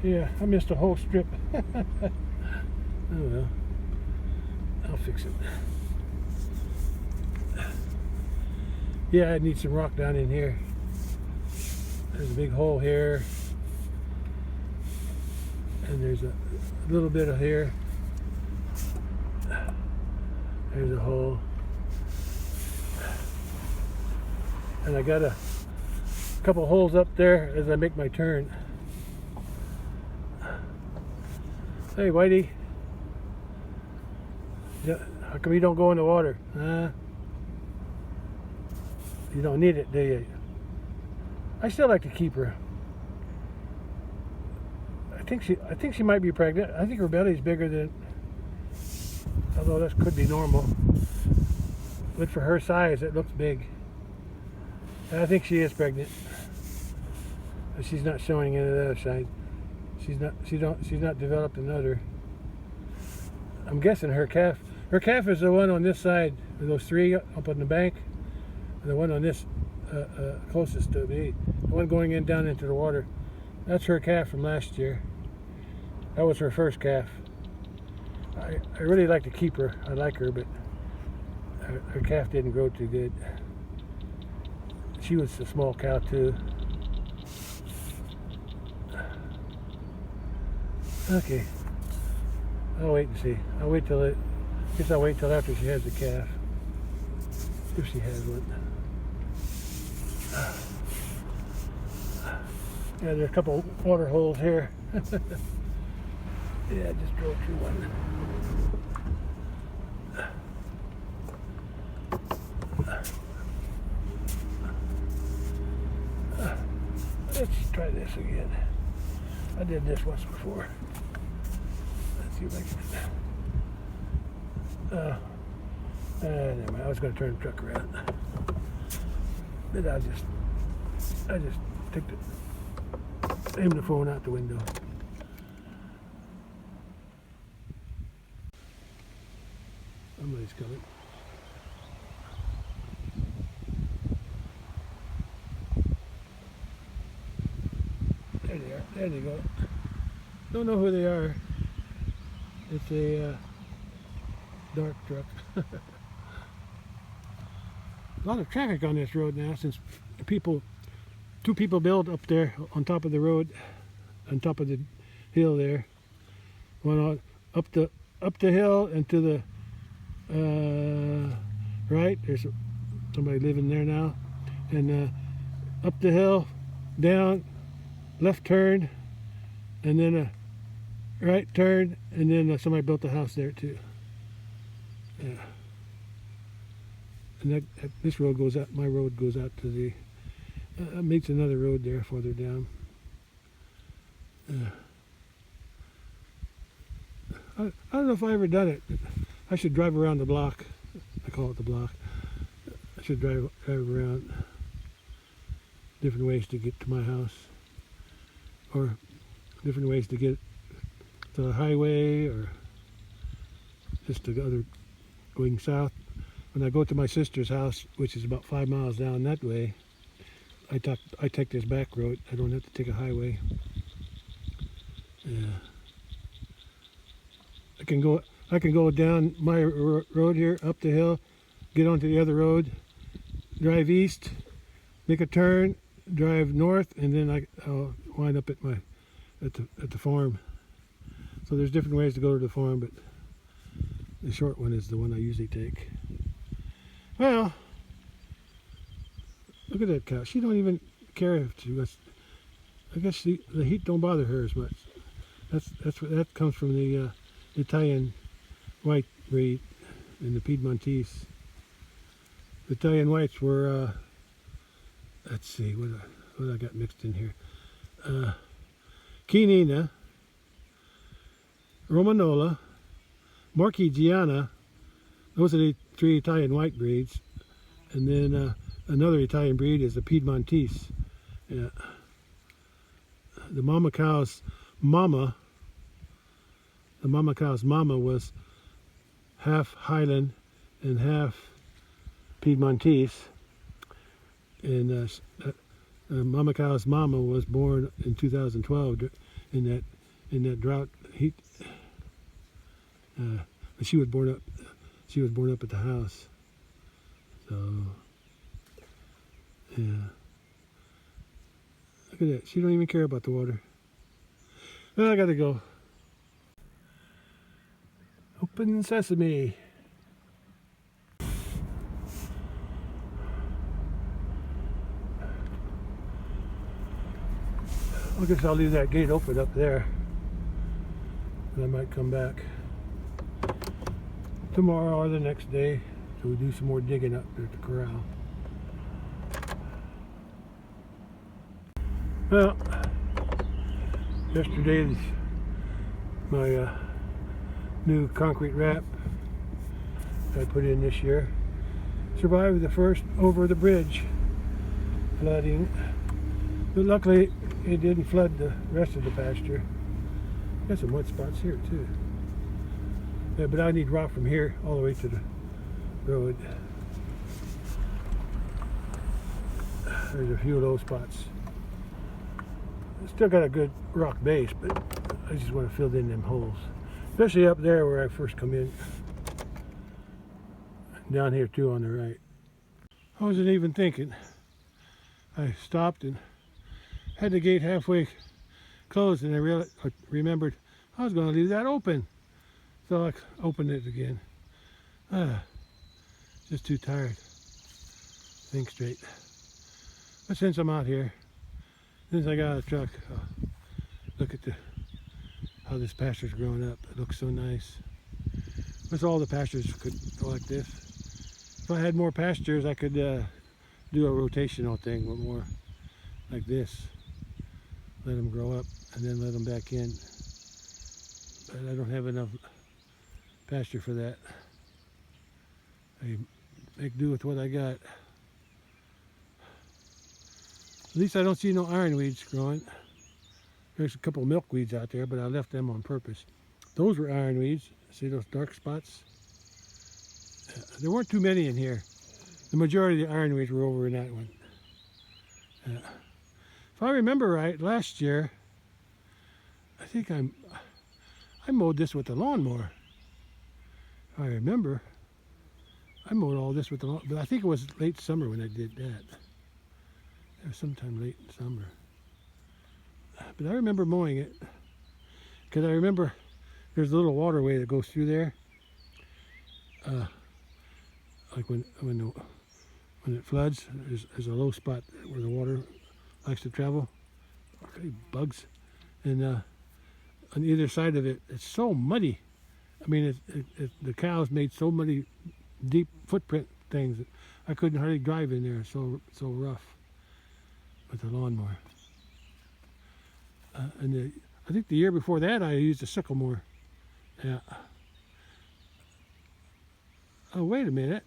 Yeah, I missed a whole strip. Oh well, I'll fix it. Yeah, I need some rock down in here. There's a big hole here, and there's a little bit of here. There's a hole, and I got a couple holes up there as I make my turn. Hey, Whitey, how come you don't go in the water? you don't need it, do you? I still like to keep her. I think she might be pregnant. I think her belly's bigger than, although that could be normal. But for her size, it looks big. And I think she is pregnant. But she's not showing any of the other side. She's not developed an udder. I'm guessing her calf. Her calf is the one on this side. Those three up on the bank. And the one on this closest to me. The one going in down into the water. That's her calf from last year. That was her first calf. I really like to keep her. I like her, but her calf didn't grow too good. She was a small cow too. Okay. I'll wait and see. I'll wait till after she has the calf. If she has one. Yeah, there's a couple water holes here. Yeah, I just drove through one. Let's try this again. I did this once before. Let's see if I can. Never mind. I was going to turn the truck around, but I just took aimed the phone out the window. Somebody's coming. There they are. There they go. Don't know who they are. It's a dark truck. A lot of traffic on this road now since two people build up there on top of the road, on top of the hill there. One up the hill and to the right. There's somebody living there now, and up the hill, down, left turn, and then a right turn, and then somebody built a house there too. Yeah. And this road goes out. My road goes out to the meets another road there farther down. I don't know if I ever done it. I should drive around the block. I call it the block. I should drive around different ways to get to my house, or different ways to get to the highway, or just to other going south. When I go to my sister's house, which is about 5 miles down that way, I take this back road. I don't have to take a highway. Yeah. I can go down my road here, up the hill, get onto the other road, drive east, make a turn, drive north, and then I'll wind up at the farm. So there's different ways to go to the farm, but the short one is the one I usually take. Well, look at that cow. She don't even care if she was. I guess the heat don't bother her as much. That comes from the Italian white breed and the Piedmontese. The Italian whites were, let's see, what I got mixed in here. Chianina, Romanola, Marchigiana. Those are the 3 Italian white breeds. And then another Italian breed is the Piedmontese. Yeah. The mama cow's mama was half Highland and half Piedmontese. And mama cow's mama was born in 2012 in that drought heat. But she was born up at the house. So yeah. Look at that. She don't even care about the water. Well, I gotta go. Open sesame. I guess I'll leave that gate open up there. And I might come back tomorrow or the next day, so we do some more digging up there at the corral. Well, yesterday's my new concrete wrap I put in this year survived the first over the bridge flooding, but luckily it didn't flood the rest of the pasture. Got some wet spots here too. Yeah, but I need rock from here all the way to the road. There's a few of those spots. Still got a good rock base, but I just want to fill in them holes, especially up there where I first come in. Down here too on the right. I wasn't even thinking. I stopped and had the gate halfway closed, and I remembered I was going to leave that open. So I opened it again. Just too tired. Think straight. But since I'm out here, since I got a truck, look at how this pasture's growing up. It looks so nice. Wish all the pastures could go like this. If I had more pastures, I could do a rotational thing, but more like this. Let them grow up and then let them back in. But I don't have enough pasture for that. I make do with what I got. At least I don't see no ironweeds growing. There's a couple of milkweeds out there, but I left them on purpose. Those were ironweeds. See those dark spots? There weren't too many in here. The majority of the ironweeds were over in that one. If I remember right, last year, I think I mowed this with the lawnmower. If I remember, I mowed all this with the lawnmower, but I think it was late summer when I did that. It was sometime late in summer. But I remember mowing it, because I remember there's a little waterway that goes through there. Like when it floods, there's a low spot where the water likes to travel. Okay, bugs, and on either side of it, it's so muddy. I mean, the cows made so many deep footprint things that I couldn't hardly drive in there. So rough with the lawnmower. And I think the year before that, I used a sycamore. Yeah. Oh, wait a minute.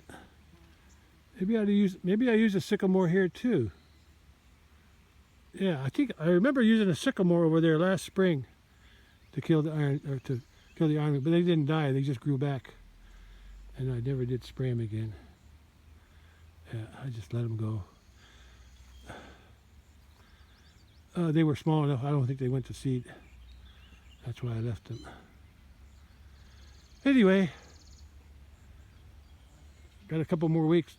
Maybe I used a sycamore here too. Yeah, I remember using a sycamore over there last spring to kill the iron, but they didn't die. They just grew back, and I never did spray them again. Yeah, I just let them go. They were small enough. I don't think they went to seed. That's why I left them. Anyway, got a couple more weeks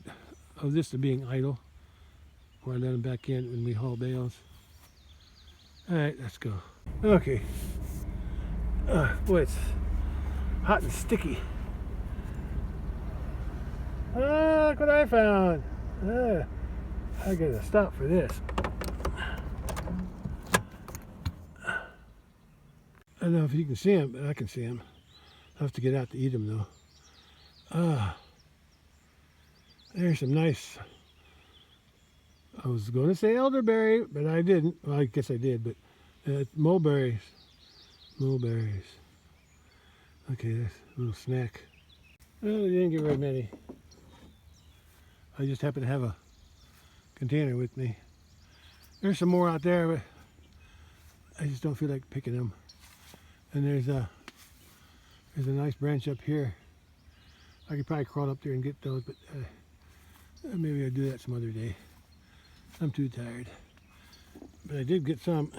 of this to being idle before I let them back in when we haul bales. All right, let's go. Okay. Boy, it's hot and sticky. Look what I found. I gotta stop for this. I don't know if you can see them, but I can see them. I'll have to get out to eat them though. There's some nice, I was going to say elderberry, but I didn't. Well, I guess I did, but mulberries. Mulberries. Okay, that's a little snack. Well, they didn't get very many. I just happen to have a container with me. There's some more out there, but I just don't feel like picking them. And there's a nice branch up here. I could probably crawl up there and get those, but maybe I'll do that some other day. I'm too tired. But I did get some.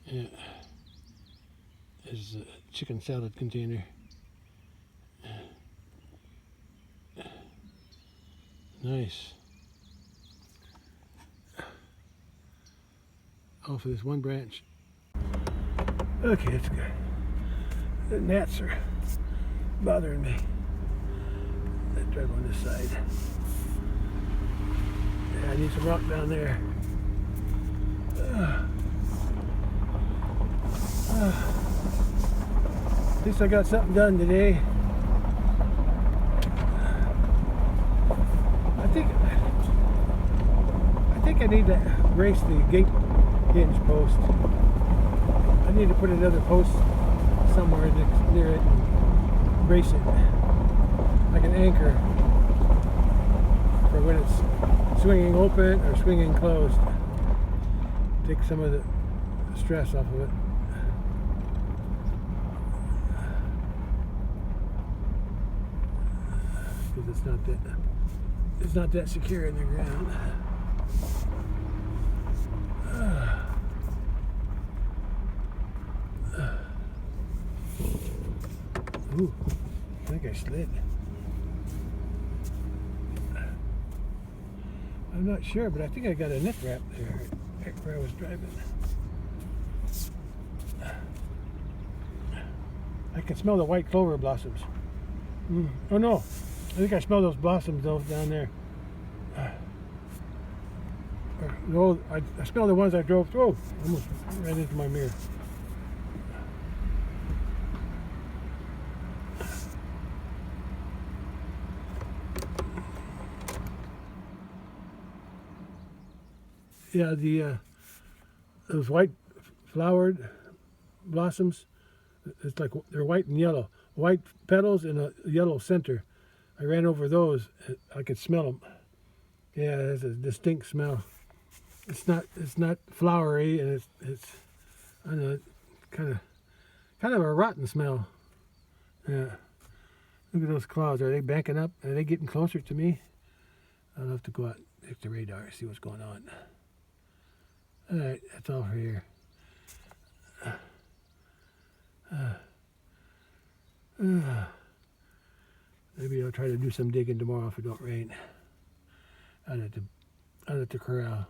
Yeah. There's a chicken salad container. Nice. All for this one branch. Okay, that's good. The gnats are bothering me. Let's drive on this side. Yeah, I need some rock down there. At least I got something done today. I think I need to brace the gate hinge post. I need to put another post somewhere near it and brace it like an anchor for when it's swinging open or swinging closed. Take some of the stress off of it. Because it's not that secure in the ground. Ooh, I think I slid. I'm not sure, but I think I got a neck wrap there where I was driving. I can smell the white clover blossoms. Oh no, I think I smell those blossoms down there. No, I smell the ones I drove through. Almost ran into my mirror. Yeah, those white flowered blossoms, it's like they're white and yellow. White petals and a yellow center. I ran over those. I could smell them. Yeah, there's a distinct smell. It's not flowery, and it's I don't know, kind of a rotten smell. Yeah. Look at those clouds. Are they banking up? Are they getting closer to me? I'll have to go out and check the radar, see what's going on. All right, that's all for here. Maybe I'll try to do some digging tomorrow if it don't rain. Out at the corral.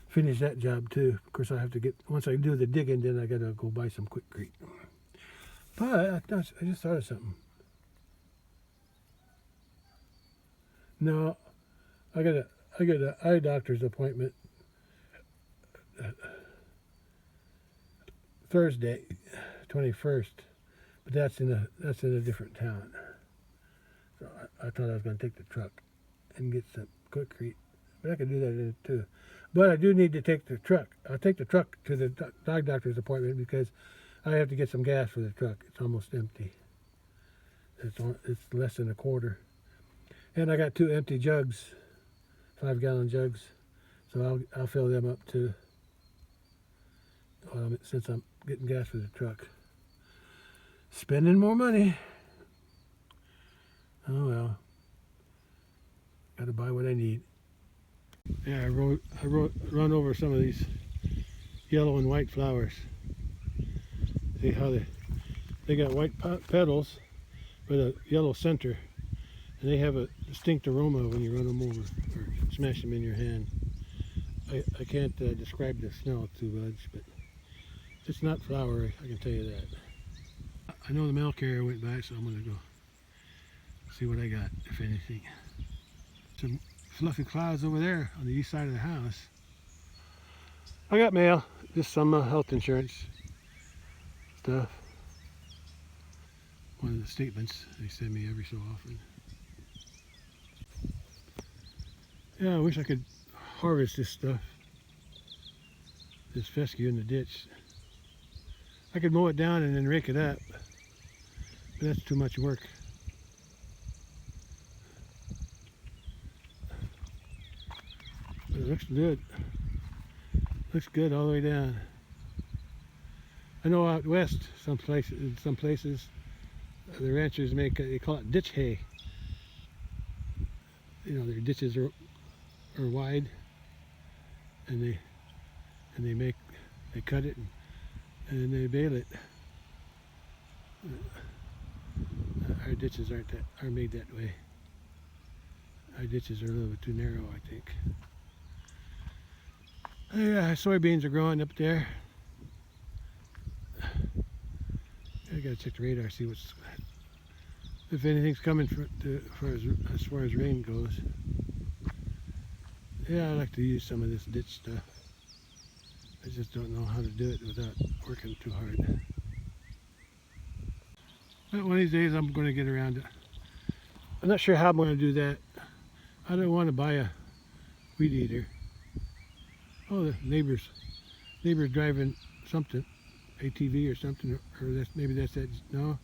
Finish that job too. Of course, I have to get, once I do the digging, then I gotta go buy some quickcrete. But I just thought of something. No, I got an eye doctor's appointment Thursday, 21st, but that's in a different town. So I thought I was going to take the truck and get some quickcrete, but I could do that too. But I do need to take the truck. I'll take the truck to the dog doctor's appointment because I have to get some gas for the truck. It's almost empty. It's less than a quarter. And I got 2 empty jugs, 5-gallon jugs, so I'll fill them up too. Since I'm getting gas for the truck. Spending more money. Oh well. Got to buy what I need. Yeah, I run over some of these yellow and white flowers. See how they got white petals with a yellow center, and they have a distinct aroma when you run them over or smash them in your hand. I can't describe the smell too much, but it's not flowery, I can tell you that. I know the mail carrier went by, so I'm going to go see what I got, if anything. Some fluffy clouds over there on the east side of the house. I got mail, just some health insurance stuff. One of the statements they send me every so often. Yeah, I wish I could harvest this stuff, this fescue in the ditch. I could mow it down and then rake it up, but that's too much work. But it looks good. Looks good all the way down. I know out west, in some places, the ranchers they call it ditch hay. You know, their ditches are wide, and they cut it and they bale it. Our ditches aren't made that way. Our ditches are a little bit too narrow, I think. Yeah, soybeans are growing up there. I gotta check the radar, see if anything's coming as far as rain goes. Yeah, I like to use some of this ditch stuff. I just don't know how to do it without working too hard. But one of these days I'm going to get around to it. I'm not sure how I'm going to do that. I don't want to buy a weed eater. Oh, the neighbor's driving something, ATV or something, or maybe that's that. No,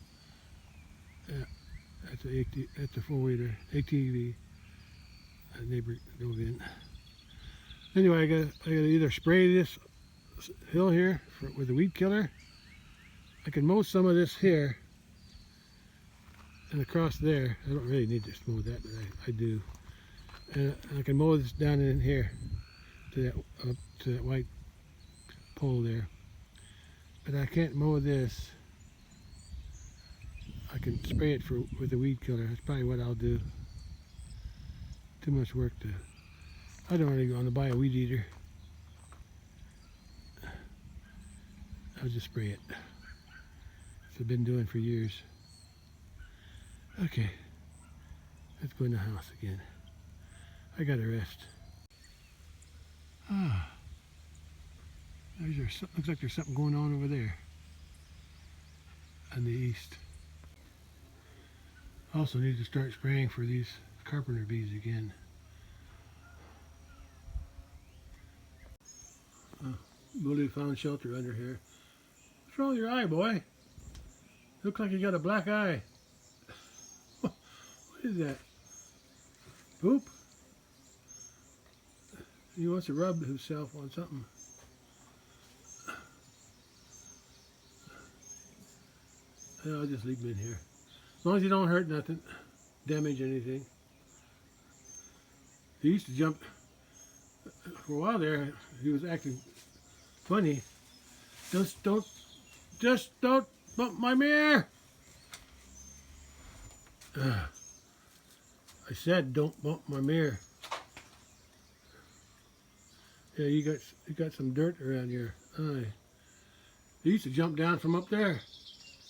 yeah, that's a four-wheeler ATV. A neighbor drove in. Anyway, I gotta either spray this hill here with a weed killer. I can mow some of this here and across there. I don't really need to mow that, but I do. And I can mow this down in here to that white pole there. But I can't mow this. I can spray it with a weed killer. That's probably what I'll do. Too much work to. I don't really want to buy a weed eater. I'll just spray it. That's what I've been doing for years. Okay, let's go in the house again. I gotta rest. Ah, looks like there's something going on over there in the east. Also need to start spraying for these carpenter bees again. Bully found shelter under here. What's wrong with your eye, boy? Looks like you got a black eye. What is that? Poop? He wants to rub himself on something. I'll just leave him in here. As long as he don't hurt nothing, damage anything. He used to jump. For a while there, he was acting funny. Just don't bump my mirror. I said don't bump my mirror. Yeah, you got some dirt around your eye. He used to jump down from up there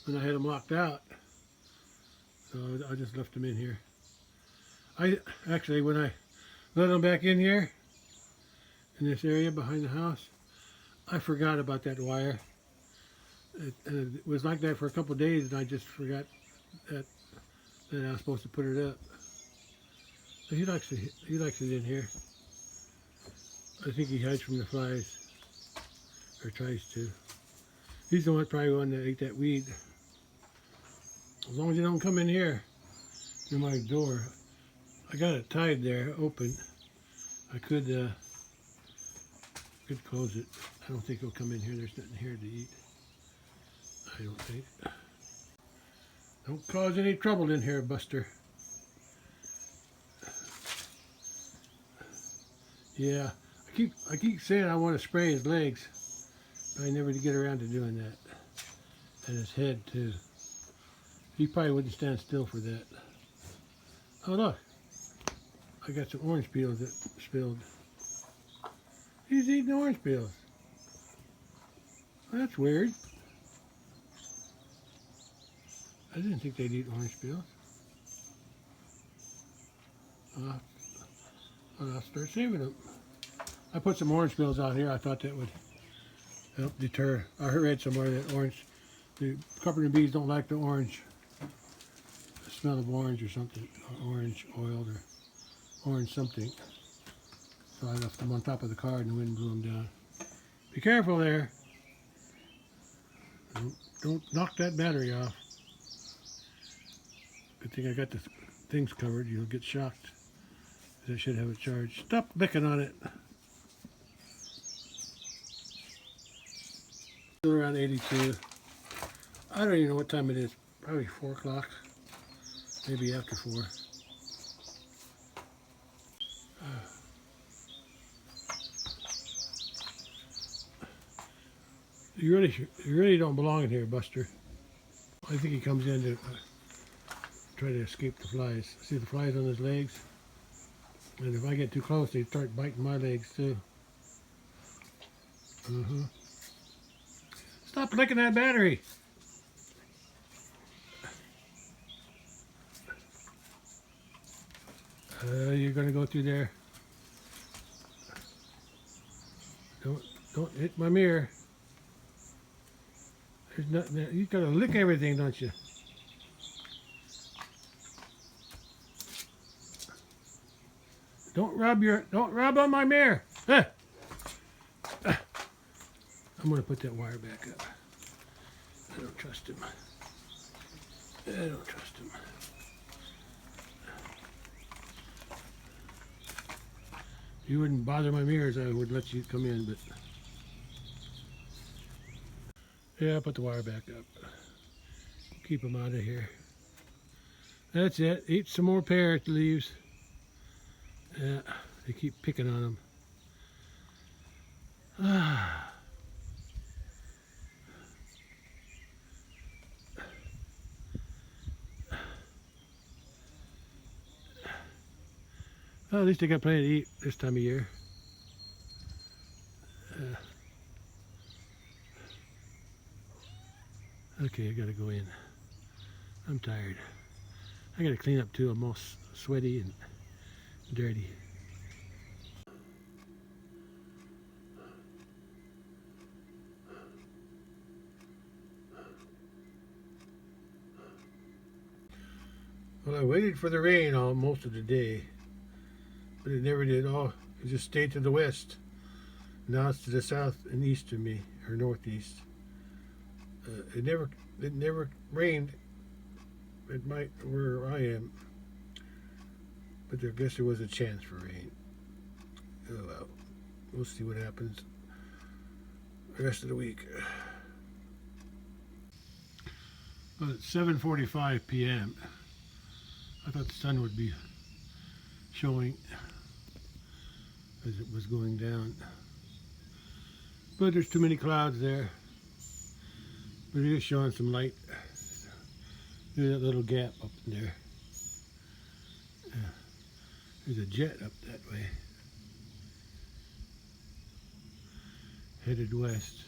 when I had him locked out. So I just left him in here. When I let him back in here, in this area behind the house, I forgot about that wire. It was like that for a couple of days, and I just forgot that I was supposed to put it up. But he likes it in here. I think he hides from the flies, or tries to. He's the one that ate that weed. As long as you don't come in here, near my door. I got it tied there, open. I could close it. I don't think he'll come in here. There's nothing here to eat. I don't think. Don't cause any trouble in here, Buster. Yeah, I keep saying I want to spray his legs, but I never get around to doing that. And his head too. He probably wouldn't stand still for that. Oh look, I got some orange peels that spilled. He's eating orange peels. Well, that's weird. I didn't think they'd eat orange peels. I'll start saving them. I put some orange peels out here. I thought that would help deter. I read somewhere that the carpenter bees don't like the orange, the smell of orange or something, or orange oiled or orange something. So I left them on top of the car and the wind blew them down. Be careful there. Don't knock that battery off. Good thing I got the things covered. You'll get shocked. I should have it charged. Stop licking on it. Still around 82. I don't even know what time it is. Probably 4 o'clock. Maybe after 4. You really don't belong in here, Buster. I think he comes in to try to escape the flies. See the flies on his legs? And if I get too close, they start biting my legs too. Stop licking that battery. You're gonna go through there. Don't hit my mirror. There's nothing there. You gotta lick everything, don't you? Don't rub on my mirror. Huh. I'm going to put that wire back up. I don't trust him. I don't trust him. If you wouldn't bother my mirrors, I would let you come in, but yeah, I'll put the wire back up. Keep them out of here. That's it. Eat some more parrot leaves. Yeah, they keep picking on them. Well, at least they got plenty to eat this time of year. Okay, I gotta go in. I'm tired. I gotta clean up too. I'm all sweaty and dirty. Well, I waited for the rain all most of the day, but it never did. It just stayed to the west. Now it's to the south and east of me, or northeast. It never rained at where I am, but I guess there was a chance for rain. Oh well, we'll see what happens the rest of the week. Well, it's 7:45 p.m. I thought the sun would be showing as it was going down, but there's too many clouds there. But it is showing some light through that little gap up in there. There's a jet up that way, headed west.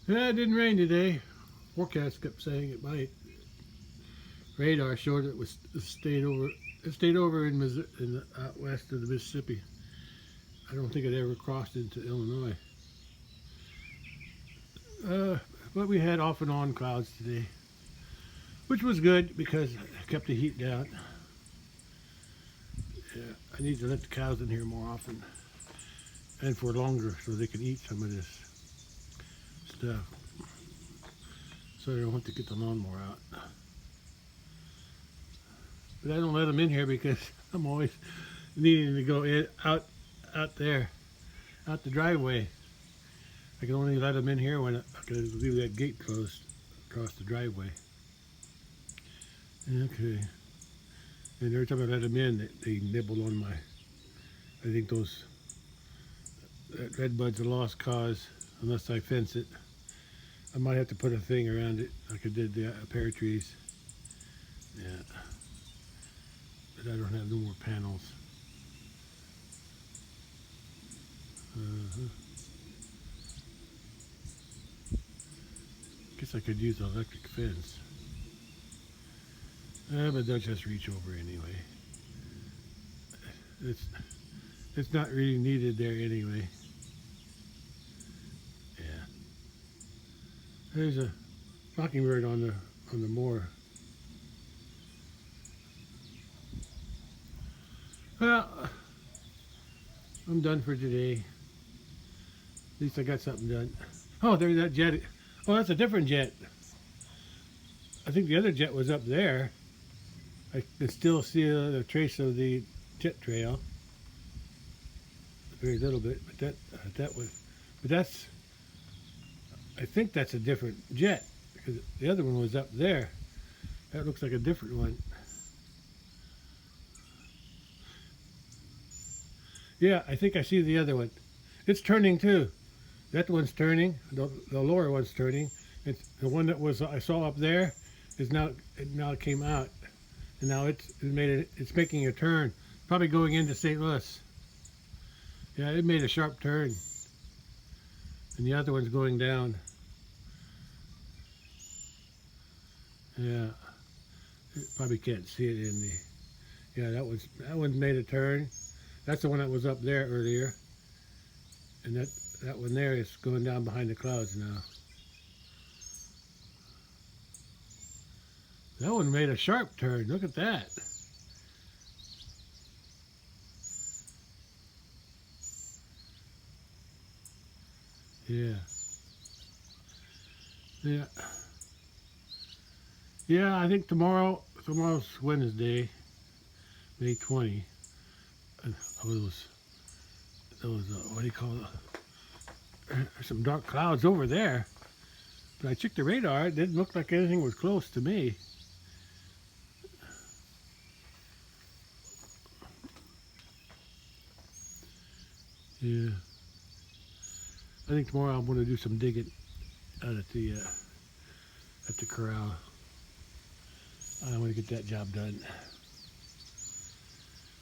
Yeah, it didn't rain today. Forecast kept saying it might. Radar showed it stayed over. It stayed over in out west of the Mississippi. I don't think it ever crossed into Illinois. But we had off and on clouds today, which was good because it kept the heat down. Yeah, I need to let the cows in here more often and for longer so they can eat some of this stuff. So I don't have to get the lawnmower out. But I don't let them in here because I'm always needing to go out there, out the driveway. I can only let them in here when I can leave that gate closed across the driveway. Okay. And every time I let them in, they nibble on I think that red bud's a lost cause unless I fence it. I might have to put a thing around it like I did the pear trees. Yeah. But I don't have no more panels. Guess I could use an electric fence. But they'll just reach over anyway. It's not really needed there anyway. Yeah. There's a mockingbird on the moor. Well, I'm done for today. At least I got something done. Oh, there's that jet. Oh, that's a different jet. I think the other jet was up there. I can still see the trace of the jet trail. Very little bit, but that's. I think that's a different jet because the other one was up there. That looks like a different one. Yeah, I think I see the other one. It's turning too. That one's turning. The lower one's turning. It's the one that I saw up there is now it came out, and now it's making a turn, probably going into St. Louis. Yeah, it made a sharp turn, and the other one's going down. Yeah, you probably can't see it in the. Yeah, that one's made a turn. That's the one that was up there earlier, and that one there is going down behind the clouds now. That one made a sharp turn. Look at that. Yeah. Yeah. Yeah, I think tomorrow's Wednesday, May 20. Those, what do you call it? There's some dark clouds over there. But I checked the radar. It didn't look like anything was close to me. Yeah. I think tomorrow I'm going to do some digging out at the corral. I want to get that job done.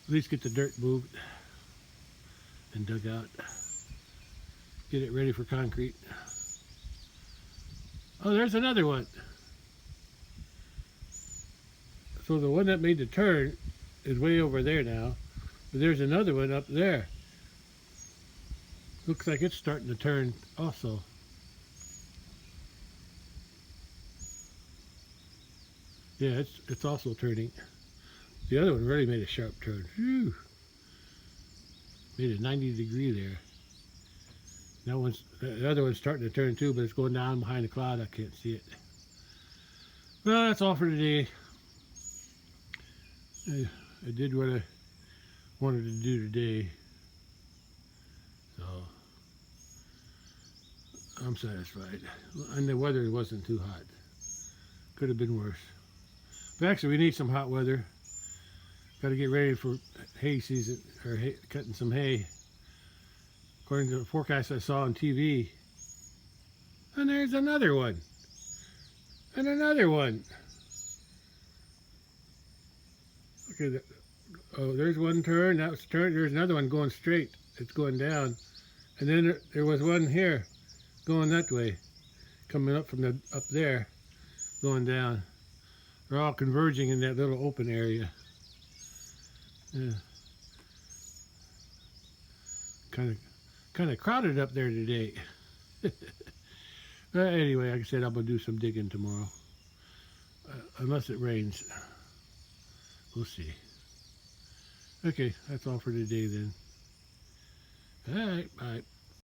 At least get the dirt moved and dug out. Get it ready for concrete. Oh, there's another one. So the one that made the turn is way over there now. But there's another one up there. Looks like it's starting to turn also. Yeah, it's also turning. The other one really made a sharp turn. Phew. Made a 90-degree there. The other one's starting to turn too, but it's going down behind the cloud. I can't see it. Well, that's all for today. I did what I wanted to do today. So, I'm satisfied. And the weather wasn't too hot. Could have been worse. But actually, we need some hot weather. Got to get ready for hay season, or cutting some hay. According to the forecast I saw on TV. And there's another one. And another one. Okay, oh, there's one turn. That was turn. There's another one going straight. It's going down. And then there was one here going that way. Coming up from up there. Going down. They're all converging in that little open area. Yeah. Kind of crowded up there today. But anyway, like I said, I'm going to do some digging tomorrow. Unless it rains. We'll see. Okay, that's all for today then. All right, bye.